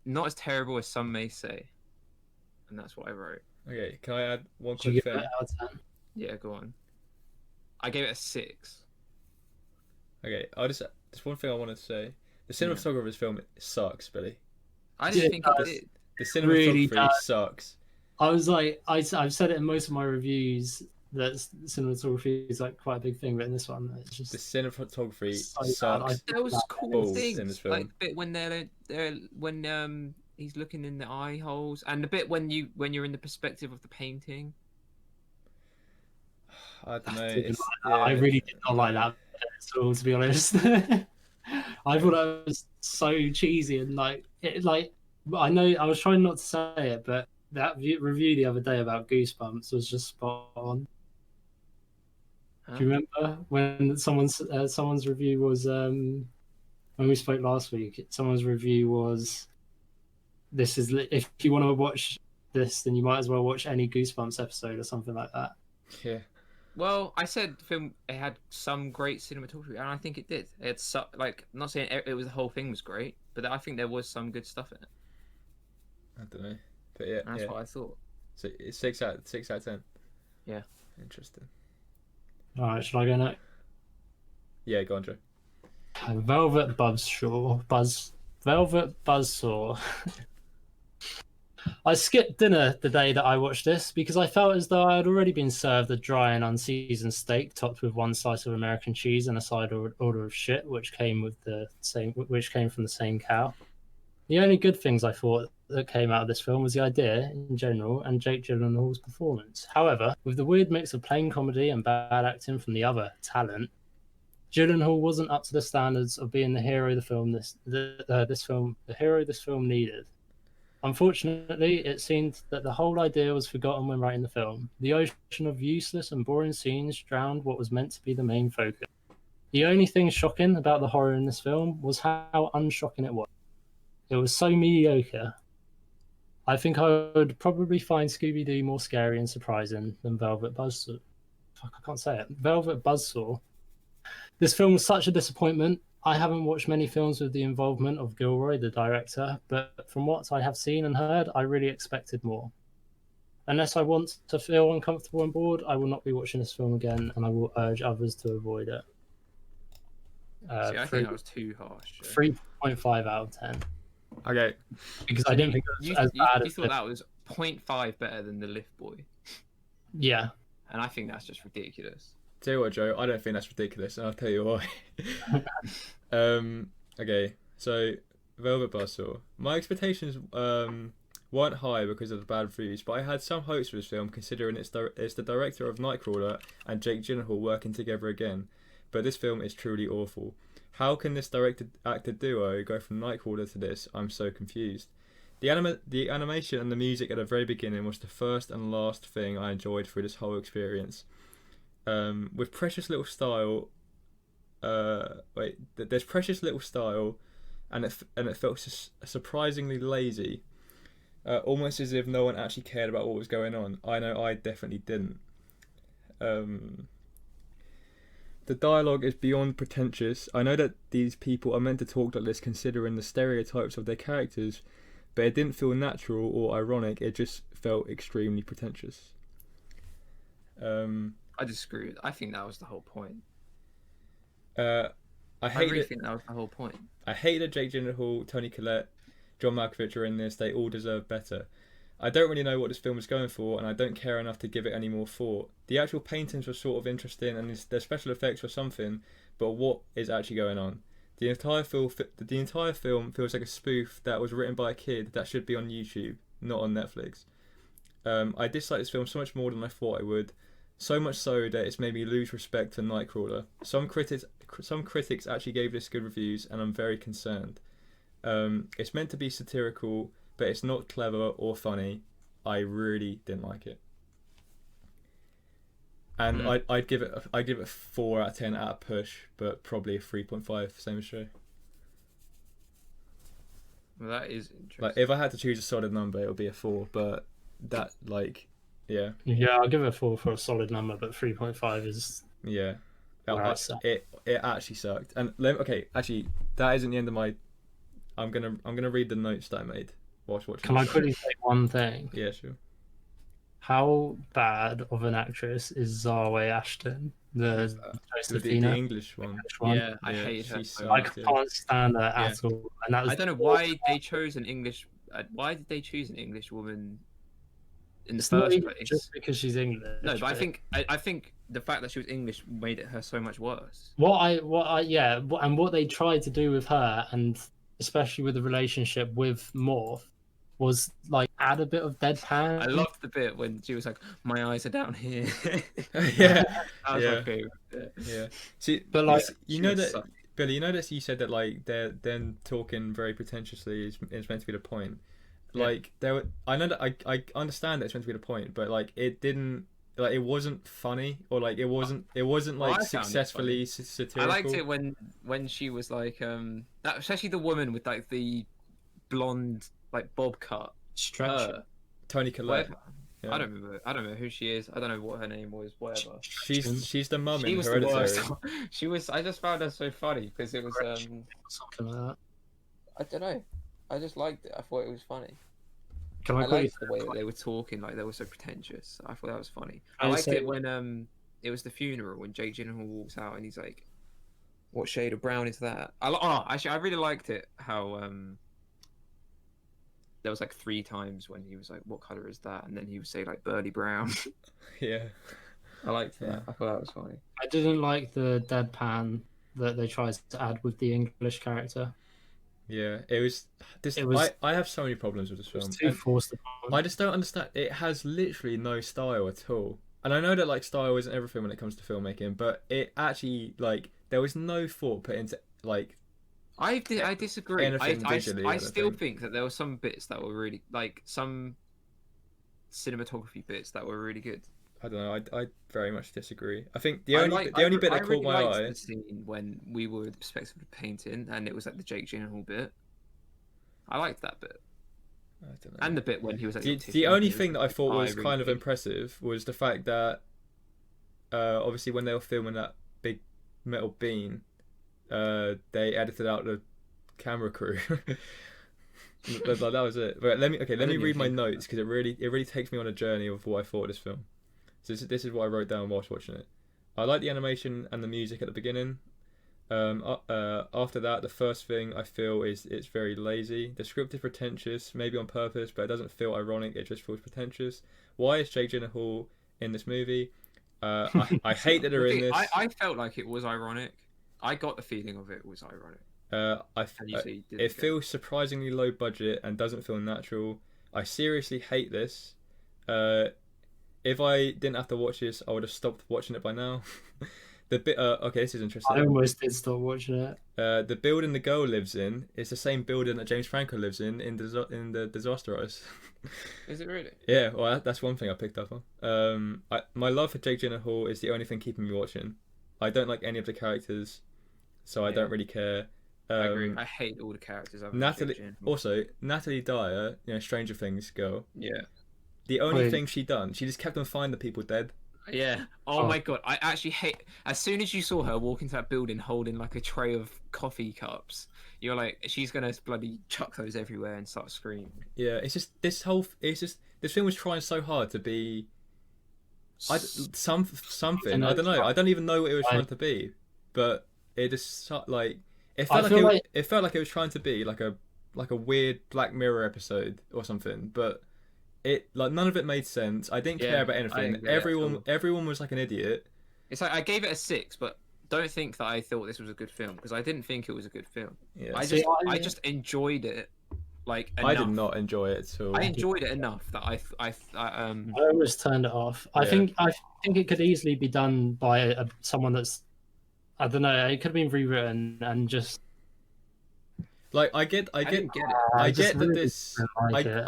not as terrible as some may say. And that's what I wrote. Okay, can I add one Did quick you thing? give it out of 10? Yeah, go on. I gave it a 6. Okay, there's one thing I wanted to say. The cinematography of this film sucks, Billy. I didn't think it did. The cinematography Really sucks. I was like, I've said it in most of my reviews that cinematography is like quite a big thing, but in this one, it's just The cinematography so sucks. bad. There was cool balls things, in this film. like the bit when when he's looking in the eye holes, and the bit when you're in the perspective of the painting. I don't know. I really did not like that at all, to be honest. I thought that was so cheesy and like I know I was trying not to say it, but that review the other day about Goosebumps was just spot on. Huh? Do you remember when someone's review was when we spoke last week? Someone's review was, "This is if you want to watch this, then you might as well watch any Goosebumps episode or something like that. Yeah. Well, I said the film it had some great cinematography, and I think it did. It's like, I'm not saying it was the whole thing was great, but I think there was some good stuff in it. I don't know, but yeah, And that's what I thought. So it's 6 out of 10. Yeah. Interesting. All right, should I go next? Yeah, go on, Joe. Velvet Buzzsaw. I skipped dinner the day that I watched this because I felt as though I had already been served a dry and unseasoned steak topped with one slice of American cheese and a side order of shit, which came from the same cow. The only good things I thought that came out of this film was the idea in general and Jake Gyllenhaal's performance. However, with the weird mix of plain comedy and bad acting from the other talent, Gyllenhaal wasn't up to the standards of being the hero the hero this film needed. Unfortunately, it seemed that the whole idea was forgotten when writing the film. The ocean of useless and boring scenes drowned what was meant to be the main focus. The only thing shocking about the horror in this film was how unshocking it was. It was so mediocre. I think I would probably find Scooby-Doo more scary and surprising than Velvet Buzzsaw. Fuck, I can't say it. Velvet Buzzsaw. This film was such a disappointment. I haven't watched many films with the involvement of Gilroy, the director, but from what I have seen and heard, I really expected more. Unless I want to feel uncomfortable and bored, I will not be watching this film again, and I will urge others to avoid it. I think that was too harsh. 3.5 out of 10. Okay. Because I didn't think it was as bad as... You thought that was 0.5 better than The Lift Boy. Yeah. And I think that's just ridiculous. Tell you what, Joe, I don't think that's ridiculous, and I'll tell you why. Okay, so Velvet Buzzsaw. My expectations weren't high because of the bad reviews, but I had some hopes for this film, considering it's the director of Nightcrawler and Jake Gyllenhaal working together again. But this film is truly awful. How can this director-actor duo go from Nightcrawler to this? I'm so confused. The animation and the music at the very beginning was the first and last thing I enjoyed through this whole experience. With precious little style, there's precious little style, and it felt surprisingly lazy, almost as if no one actually cared about what was going on. I know I definitely didn't. The dialogue is beyond pretentious. I know that these people are meant to talk like this considering the stereotypes of their characters, but it didn't feel natural or ironic. It just felt extremely pretentious. I disagree. I think that was the whole point. I really think that was the whole point. I hate that Jake Gyllenhaal, Toni Collette, John Malkovich are in this. They all deserve better. I don't really know what this film is going for, and I don't care enough to give it any more thought. The actual paintings were sort of interesting, and their special effects were something, but what is actually going on? The entire film feels like a spoof that was written by a kid that should be on YouTube, not on Netflix. I dislike this film so much more than I thought I would. So much so that it's made me lose respect for Nightcrawler. Some critics actually gave this good reviews, and I'm very concerned. It's meant to be satirical, but it's not clever or funny. I really didn't like it, and I'd give it 4 out of 10 at a push, but probably a 3.5, same as Joe. Well, that is interesting. Like, if I had to choose a solid number, it would be a 4, but that, like, yeah. Yeah, I'll give it a 4 for a solid number, but 3.5 is... Yeah. It actually sucked. And okay, actually, that isn't the end of my... I'm gonna read the notes that I made whilst watching. Can I quickly say one thing? Yeah, sure. How bad of an actress is Zawe Ashton, the English one? Yeah, I hated her. I can't stand her at all. And that was I don't know why they chose an English. Why did they choose an English woman in the first place? Just because she's English. No, but I think the fact that she was English made it her so much worse. And what they tried to do with her, and especially with the relationship with Morph, was like add a bit of deadpan. I loved the bit when she was like, "My eyes are down here." Yeah, that was my favorite. Yeah. See, but like you know that, Billy, you know that you said that like they're then talking very pretentiously is meant to be the point. Like I know that I understand that it's meant to be the point, but like it didn't. Like, it wasn't funny, or like it wasn't like successfully satirical. I liked it when she was like especially the woman with like the blonde like bob cut stretch. Tony Collette. Whatever. Yeah. I don't remember. I don't know who she is. I don't know what her name was. Whatever. She's the mum She in was the Hereditary. worst. She was. I just found her so funny because it was. Something like that. I don't know. I just liked it. I thought it was funny. Can I I call you? liked the way that they were talking, like they were so pretentious. I thought that was funny. I I'd liked say- it when it was the funeral when Jake Gyllenhaal walks out and he's like, "What shade of brown is that?" Actually, I really liked it how there was like 3 times when he was like, "What color is that?" and then he would say like "Burly brown." Yeah. I liked that. Yeah. I thought that was funny. I didn't like the deadpan that they tried to add with the English character. Yeah, it was. This. It was- I have so many problems with this It was film. too And forced upon. I just don't understand. It has literally no style at all. And I know that like style isn't everything when it comes to filmmaking, but it actually like there was no thought put into like I disagree. Anything visually, I I don't still think. think that there were some bits that were really like some cinematography bits that were really good. I don't know. I very much disagree. I think the I only like- the only bit I that really caught my liked eye. the scene when we were the perspective of the painting, and it was like the Jake Gyllenhaal bit. I liked that bit, I don't know. and the bit when he was like The only thing that I thought was kind of eye impressive was the fact that obviously when they were filming that big metal bean, they edited out the camera crew. That was it. But let me didn't read my even think of notes because it really takes me on a journey of what I thought of this film. So this is what I wrote down whilst watching it. I like the animation and the music at the beginning. After that, the first thing I feel is it's very lazy. The script is pretentious, maybe on purpose, but it doesn't feel ironic. It just feels pretentious. Why is Jake Gyllenhaal in this movie? I hate that they're in this. I felt like it was ironic. I got the feeling of it was ironic. And you say you didn't It get feels surprisingly low budget and doesn't feel natural. I seriously hate this. If I didn't have to watch this, I would have stopped watching it by now. The bit, okay, this is interesting. I almost did stop watching it. The building the girl lives in is the same building that James Franco lives in the Disaster Artist. Is it really? Yeah, well, that's one thing I picked up on. My love for Jake Gyllenhaal is the only thing keeping me watching. I don't like any of the characters, so I Yeah. don't really care. I agree. I hate all the characters. Other than Natalie, Jake Gyllenhaal. also Natalie Dyer, Stranger Things girl. Yeah. The only Wait. thing she done, she just kept on finding the people dead. Yeah. Oh my god. I actually hate. As soon as you saw her walk into that building holding like a tray of coffee cups, you're like, she's gonna bloody chuck those everywhere and start screaming. Yeah, it's just this film was trying so hard to be something. I don't know. I don't even know what it was trying to be, but it just like it felt it felt like it was trying to be like a weird Black Mirror episode or something, but it like none of it made sense. I didn't care about I anything. didn't get it at all. Everyone was like an idiot. It's like I gave it a 6, but don't think that I thought this was a good film because I didn't think it was a good film. Yeah, I just enjoyed it. Like enough. I did not enjoy it at all. I enjoyed it enough that I almost turned it off. I think it could easily be done by someone that's, I don't know. It could have been rewritten and just. Like I get didn't get it. I just get that really this didn't like it.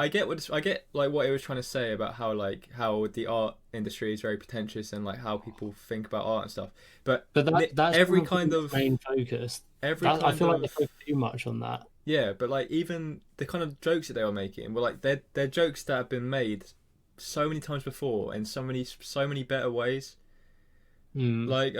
I get like what it was trying to say about how the art industry is very pretentious and like how people think about art and stuff. But that's every probably kind the of main focus. I feel like they focus too much on that. yeah, but like even the kind of jokes that they were making were like they're jokes that have been made so many times before in so many better ways. Like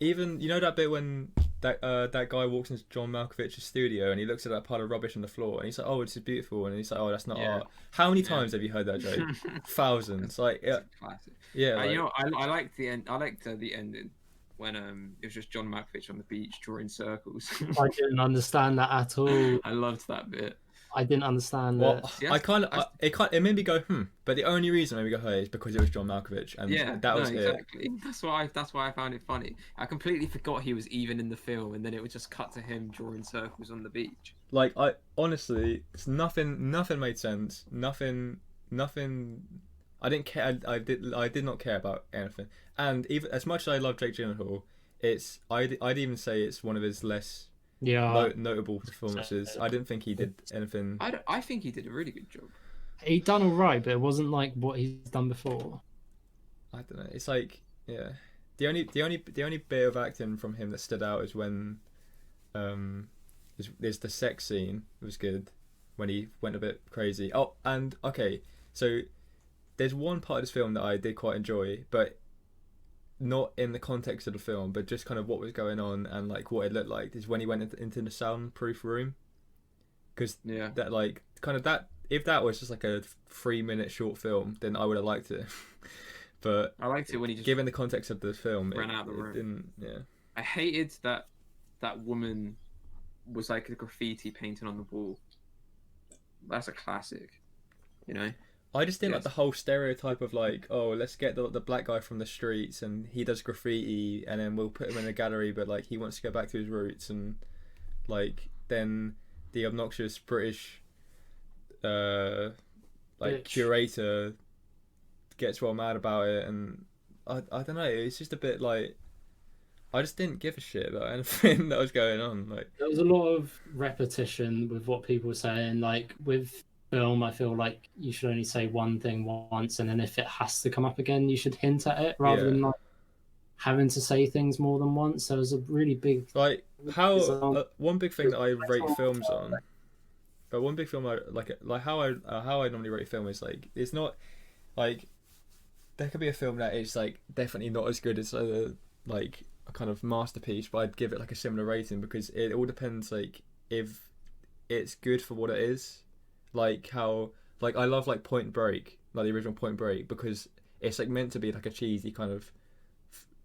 even that bit when that guy walks into John Malkovich's studio and he looks at that pile of rubbish on the floor and he's like, "Oh, this is beautiful," and he's like, "Oh, that's not art." How many times have you heard that joke? Thousands. Like Classic. yeah, like, I liked the end. I liked the ending when it was just John Malkovich on the beach drawing circles. I didn't understand that at all. I loved that bit. I didn't understand well, it. Yeah, it made me go but the only reason it made me go is because it was John Malkovich and that was exactly. That's why I found it funny. I completely forgot he was even in the film, and then it would just cut to him drawing circles on the beach. Like I honestly, it's nothing made sense. Nothing. I didn't care. I did not care about anything. And even as much as I love Jake Gyllenhaal, I'd even say it's one of his less notable performances. I didn't think he did anything. I think he did a really good job. He done all right, but it wasn't like what he's done before. I don't know. It's like the only bit of acting from him that stood out is when there's the sex scene. It was good. when he went a bit crazy. Oh, and okay, so there's one part of this film that I did quite enjoy, but not in the context of the film, but just kind of what was going on and like what it looked like is when he went into the soundproof room, because Yeah. that like kind of that if that was just like a 3 minute short film, then I would have liked it. But I liked it when he just given the context of the film, ran out of the it room. didn't. Yeah, I hated that woman was like a graffiti painting on the wall. That's a classic, you know. I just didn't like Yes. the whole stereotype of like, oh, let's get the black guy from the streets and he does graffiti and then we'll put him in a gallery, but like he wants to go back to his roots, and like then the obnoxious British like Bitch. curator gets well mad about it, and I don't know, it's just a bit like I just didn't give a shit about anything that was going on. Like There was a lot of repetition with what people were saying. Like with film, I feel like you should only say one thing once, and then if it has to come up again, you should hint at it rather than like having to say things more than once. There was a really big like how example. one big thing that I rate films on, but one big film I like how I normally rate a film is like it's not like there could be a film that is like definitely not as good as like a kind of masterpiece, but I'd give it like a similar rating because it all depends like if it's good for what it is. Like how like I love like Point Break, like the original Point Break, because it's like meant to be like a cheesy kind of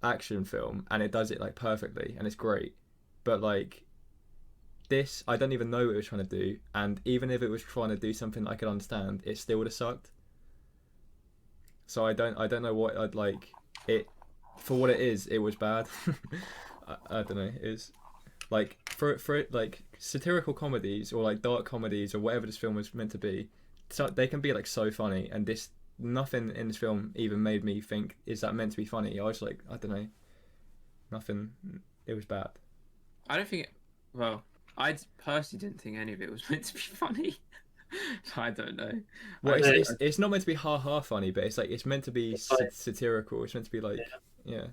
action film, and it does it like perfectly, and it's great. But like this, I don't even know what it was trying to do, and even if it was trying to do something I could understand, it still would have sucked. So I don't know what I'd like it for what it is. It was bad. I don't know. It's like for it like satirical comedies or like dark comedies or whatever this film was meant to be. So they can be like so funny, and this nothing in this film even made me think is that meant to be funny. I was like, I don't know, nothing. It was bad. I don't think. Well, I personally didn't think any of it was meant to be funny. I don't know. Well, I- it's not meant to be ha funny, but it's like it's meant to be satirical. It's meant to be like yeah.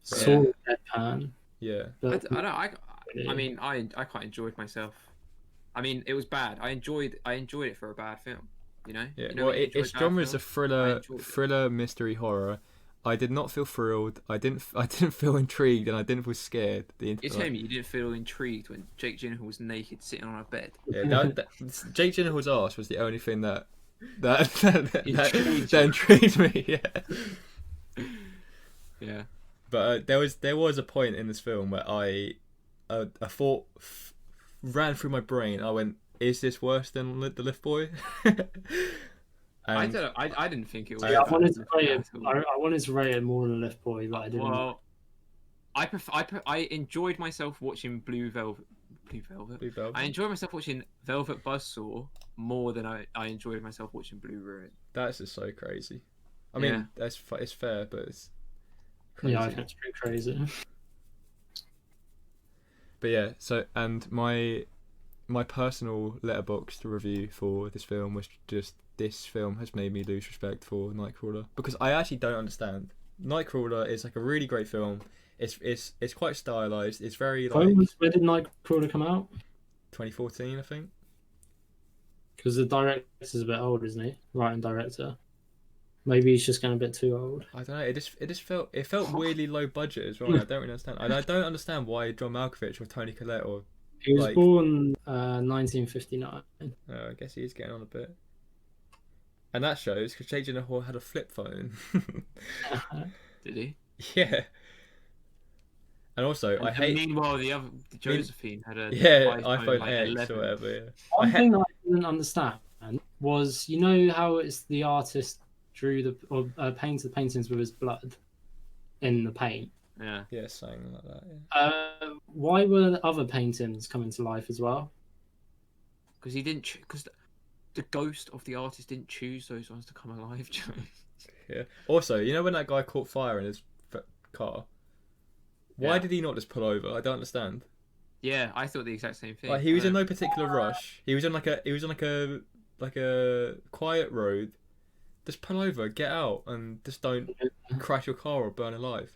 sort of deadpan. Yeah. But I don't. I mean, I quite enjoyed myself. I mean, it was bad. I enjoyed it for a bad film. You know. Yeah. You know Well, when you enjoy its bad genre is a films? I enjoyed it. thriller, mystery, horror. I did not feel thrilled. I didn't feel intrigued, and I didn't feel scared. You're telling me you didn't feel intrigued when Jake Gyllenhaal was naked sitting on a bed? Yeah, Jake Gyllenhaal's arse was the only thing that intrigued me. Yeah. Yeah. But there was a point in this film where a thought ran through my brain. I went, "Is this worse than the Lift Boy?" I And don't know. I didn't think it was. I wanted to rate it. at all. I wanted to rate it more than Lift Boy, but I didn't. Well, I enjoyed myself watching Blue Velvet. Blue Velvet. I enjoyed myself watching Velvet Buzzsaw more than I enjoyed myself watching Blue Ruin. That's just so crazy. I mean, Yeah. it's fair, but it's crazy. Yeah, I think it's pretty crazy. But yeah, so and my personal letterboxd review for this film was just this film has made me lose respect for Nightcrawler, because I actually don't understand. Nightcrawler is like a really great film. It's quite stylized. It's very like Where did Nightcrawler come out? 2014, I think. Because the director's a bit old, isn't he? Writing director. Maybe he's just getting a bit too old. I don't know. It just felt weirdly low budget as well. And I don't really understand. And I don't understand why John Malkovich or Tony Collette or He was like- born 1959. I guess he is getting on a bit. And that shows because Jake Gyllenhaal had a flip phone. Did he? Yeah. And also, I And hate Meanwhile, the Josephine had a iPhone like X 11. or whatever. Yeah. One thing I didn't understand was, you know how it's the artist drew painted the paintings with his blood in the paint. Yeah. Yeah, something like that. Yeah. Why were the other paintings coming to life as well? Because he didn't. Because the ghost of the artist didn't choose those ones to come alive. Joe. Yeah. Also, you know when that guy caught fire in his car? Why Yeah. did he not just pull over? I don't understand. Yeah, I thought the exact same thing. Like he was in no particular rush. He was on like a quiet road. Just pull over, get out, and just don't crash your car or burn alive.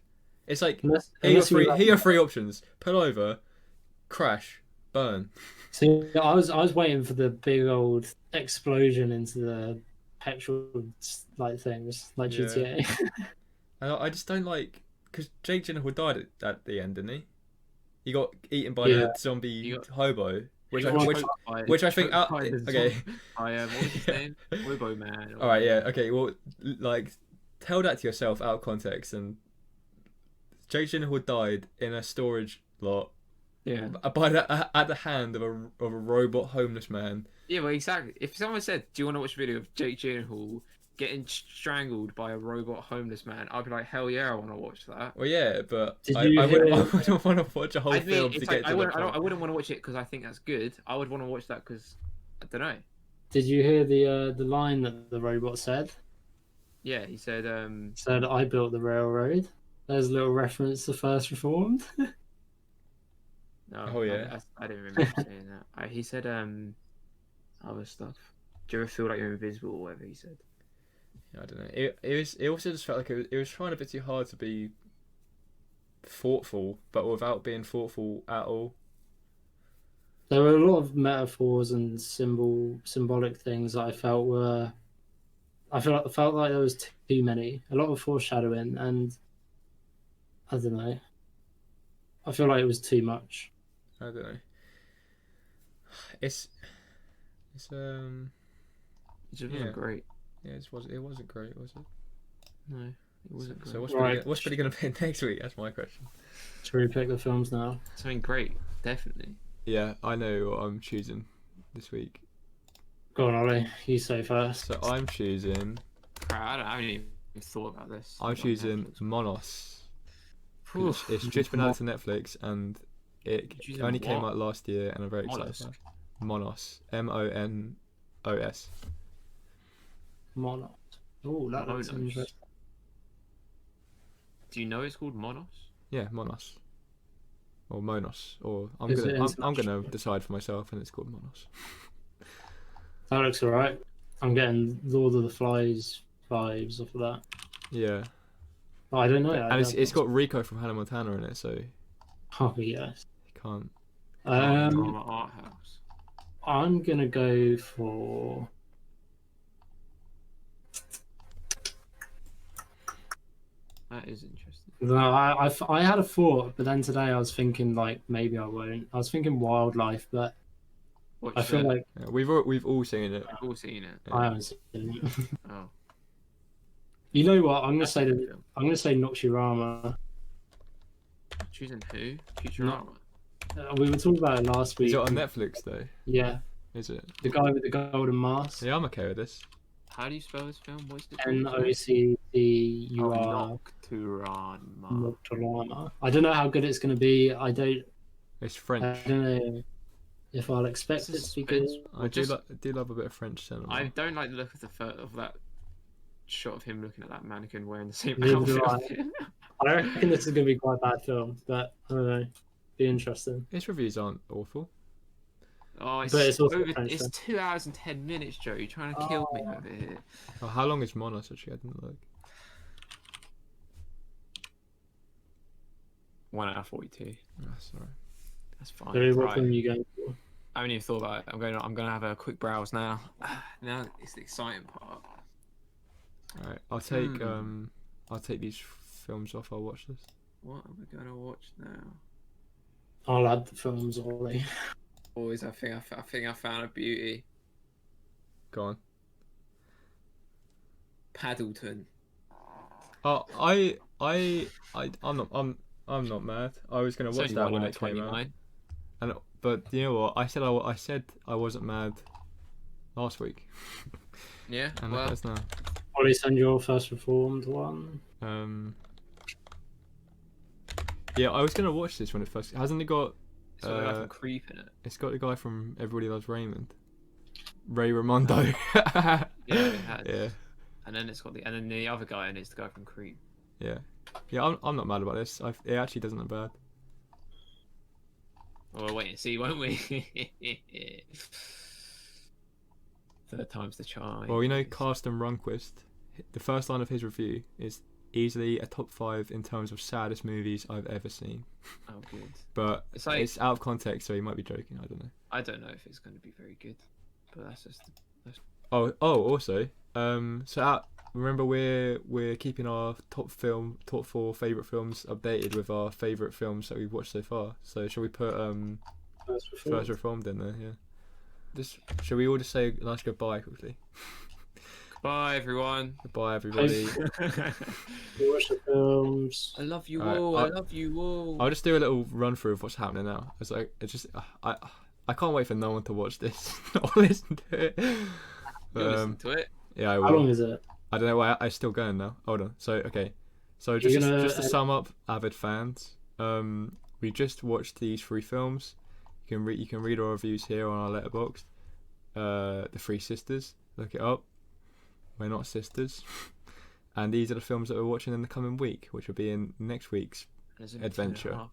It's like Unless here he was are three options: pull over, crash, Burn. See, I was waiting for the big old explosion into the petrol like things like Yeah. GTA. And I just don't like because Jake Gyllenhaal died at the end, didn't he? He got eaten by Yeah. the zombie He got- hobo, which He I got which choked by- which I think choked by the okay. by what was his name? Robo Man. All right, yeah, okay. Well, like tell that to yourself out of context. And Jake Gyllenhaal died in a storage lot Yeah. at the hand of a robot homeless man. Yeah, well, exactly. If someone said, "Do you want to watch a video of Jake Gyllenhaal getting strangled by a robot homeless man?" I'd be like, "Hell yeah, I want to watch that." Well, yeah, but Did I you wouldn't hear- want to watch a whole I mean, film to it's get like to I the wouldn't, point. I wouldn't want to watch it because I think that's good. I would want to watch that because I don't know. Did you hear the line that the robot said? Yeah, he said, Said, "I built the railroad." There's a little reference to First Reformed. "No, Oh, yeah. I didn't remember saying that." He said, other stuff. Do you ever feel like you're invisible or whatever he said? I don't know. It also just felt like it was trying a bit too hard to be thoughtful, but without being thoughtful at all. There were a lot of metaphors and symbolic things that I felt were. Felt like there was too many. A lot of foreshadowing, and I don't know. I feel like it was too much. I don't know. It's It just Yeah. wasn't great. yeah. It wasn't great, was it? No, it wasn't great. So Right. what's Billy gonna pick next week? That's my question. Should we pick the films now? Something great, definitely. Yeah, I know what I'm choosing this week. Go on, Ollie. You say first. So I'm choosing. I haven't even thought about this. I'm It's on choosing Netflix. Monos. Oof. It's just been added to Netflix and it You're choosing only came what? out last year, and I'm very excited. Mollusk. about it. Monos. Monos. Monos. Oh, that looks Monos. interesting. Do you know it's called Monos? Yeah, Monos. Or Monos. Or I'm Is it gonna international? decide for myself, and it's called Monos. That looks alright. I'm getting Lord of the Flies vibes off of that. Yeah. But I don't know. And it's got Rico from Hannah Montana in it, so you Oh yes. can't. Drama Art House. I'm gonna go for. That is interesting. No, I had a thought, but then today I was thinking like maybe I won't. I was thinking Wildlife, but Watch I feel it. like Yeah, we've all seen it. We've all seen it. Yeah. I haven't seen it. Oh, You know what? I'm gonna that's say a good that film. I'm gonna say Noxurama. Choosing who? Futurama. We were talking about it last week. Is it on Netflix though? Yeah, Is it? the guy with the golden mask. Yeah, I'm okay with this. How do you spell this film? What's it called? Nocturama. Nocturama. Nocturama. I don't know how good it's gonna be. I don't It's don't know if I'll expect it to be good. Suspense. I Just- do love a bit of French cinema. I don't like the look of of that shot of him looking at that mannequin wearing the same Neither do outfit. I reckon this is gonna be quite a bad film, but I don't know. Be interesting. Its reviews aren't awful. Oh, But it's also over, French, it's so- 2 hours and 10 minutes, Joe. You're trying to kill me Oh. over here. Oh, how long is Monos? Actually, I didn't look. 1 hour 42. Oh, sorry. That's fine. Billy, what Right. film are you going for? I haven't even thought about it. I'm gonna have a quick browse now. Now it's the exciting part. All right, I'll take these films off. I'll watch this. What are we gonna watch now? I'll add the films, Ollie. Boys, I think I found a beauty. Go on. Paddleton. Oh, I'm not mad. I was gonna It's watch only that 1 when hour it came out. 29. But you know what? I said I wasn't mad last week, Yeah. and Well, look at us now. Ollie, send your first reformed one. Yeah, I was gonna watch this when it first. Hasn't it got? it's got like a creep in it. It's got the guy from Everybody Loves Raymond, Ray Ramondo. Yeah, it has. Yeah, And then and then the other guy, and it's the guy from Creep. yeah. I'm not mad about this. It actually doesn't look bad. Well, we'll wait and see, won't we? Third time's the charm. Well, you know, Carsten Runquist. The first line of his review is easily a top 5 in terms of saddest movies I've ever seen. Oh, good. But It's like it's out of context, so he might be joking. I don't know. I don't know if it's going to be very good, but that's just Oh, also, remember we're keeping our top 4 favorite films updated with our favorite films that we've watched so far. So shall we put First Reformed in there? Yeah. Shall we all just say a nice goodbye quickly? Goodbye, everyone. Goodbye, everybody. We watch the films. I love you Alright, all. I love you all. I'll just do a little run through of what's happening now. I can't wait for no one to watch this or listen to it. You'll listen to it. Yeah, I How will. long is it? I don't know why I'm still going now. Hold on. So okay. So You're just gonna- just to sum up, avid fans. We just watched these 3 films. You can read our reviews here on our letterboxd. The Three Sisters. Look it up. We're not sisters. And these are the films that we're watching in the coming week, which will be in next week's There's only Adventure. 2.5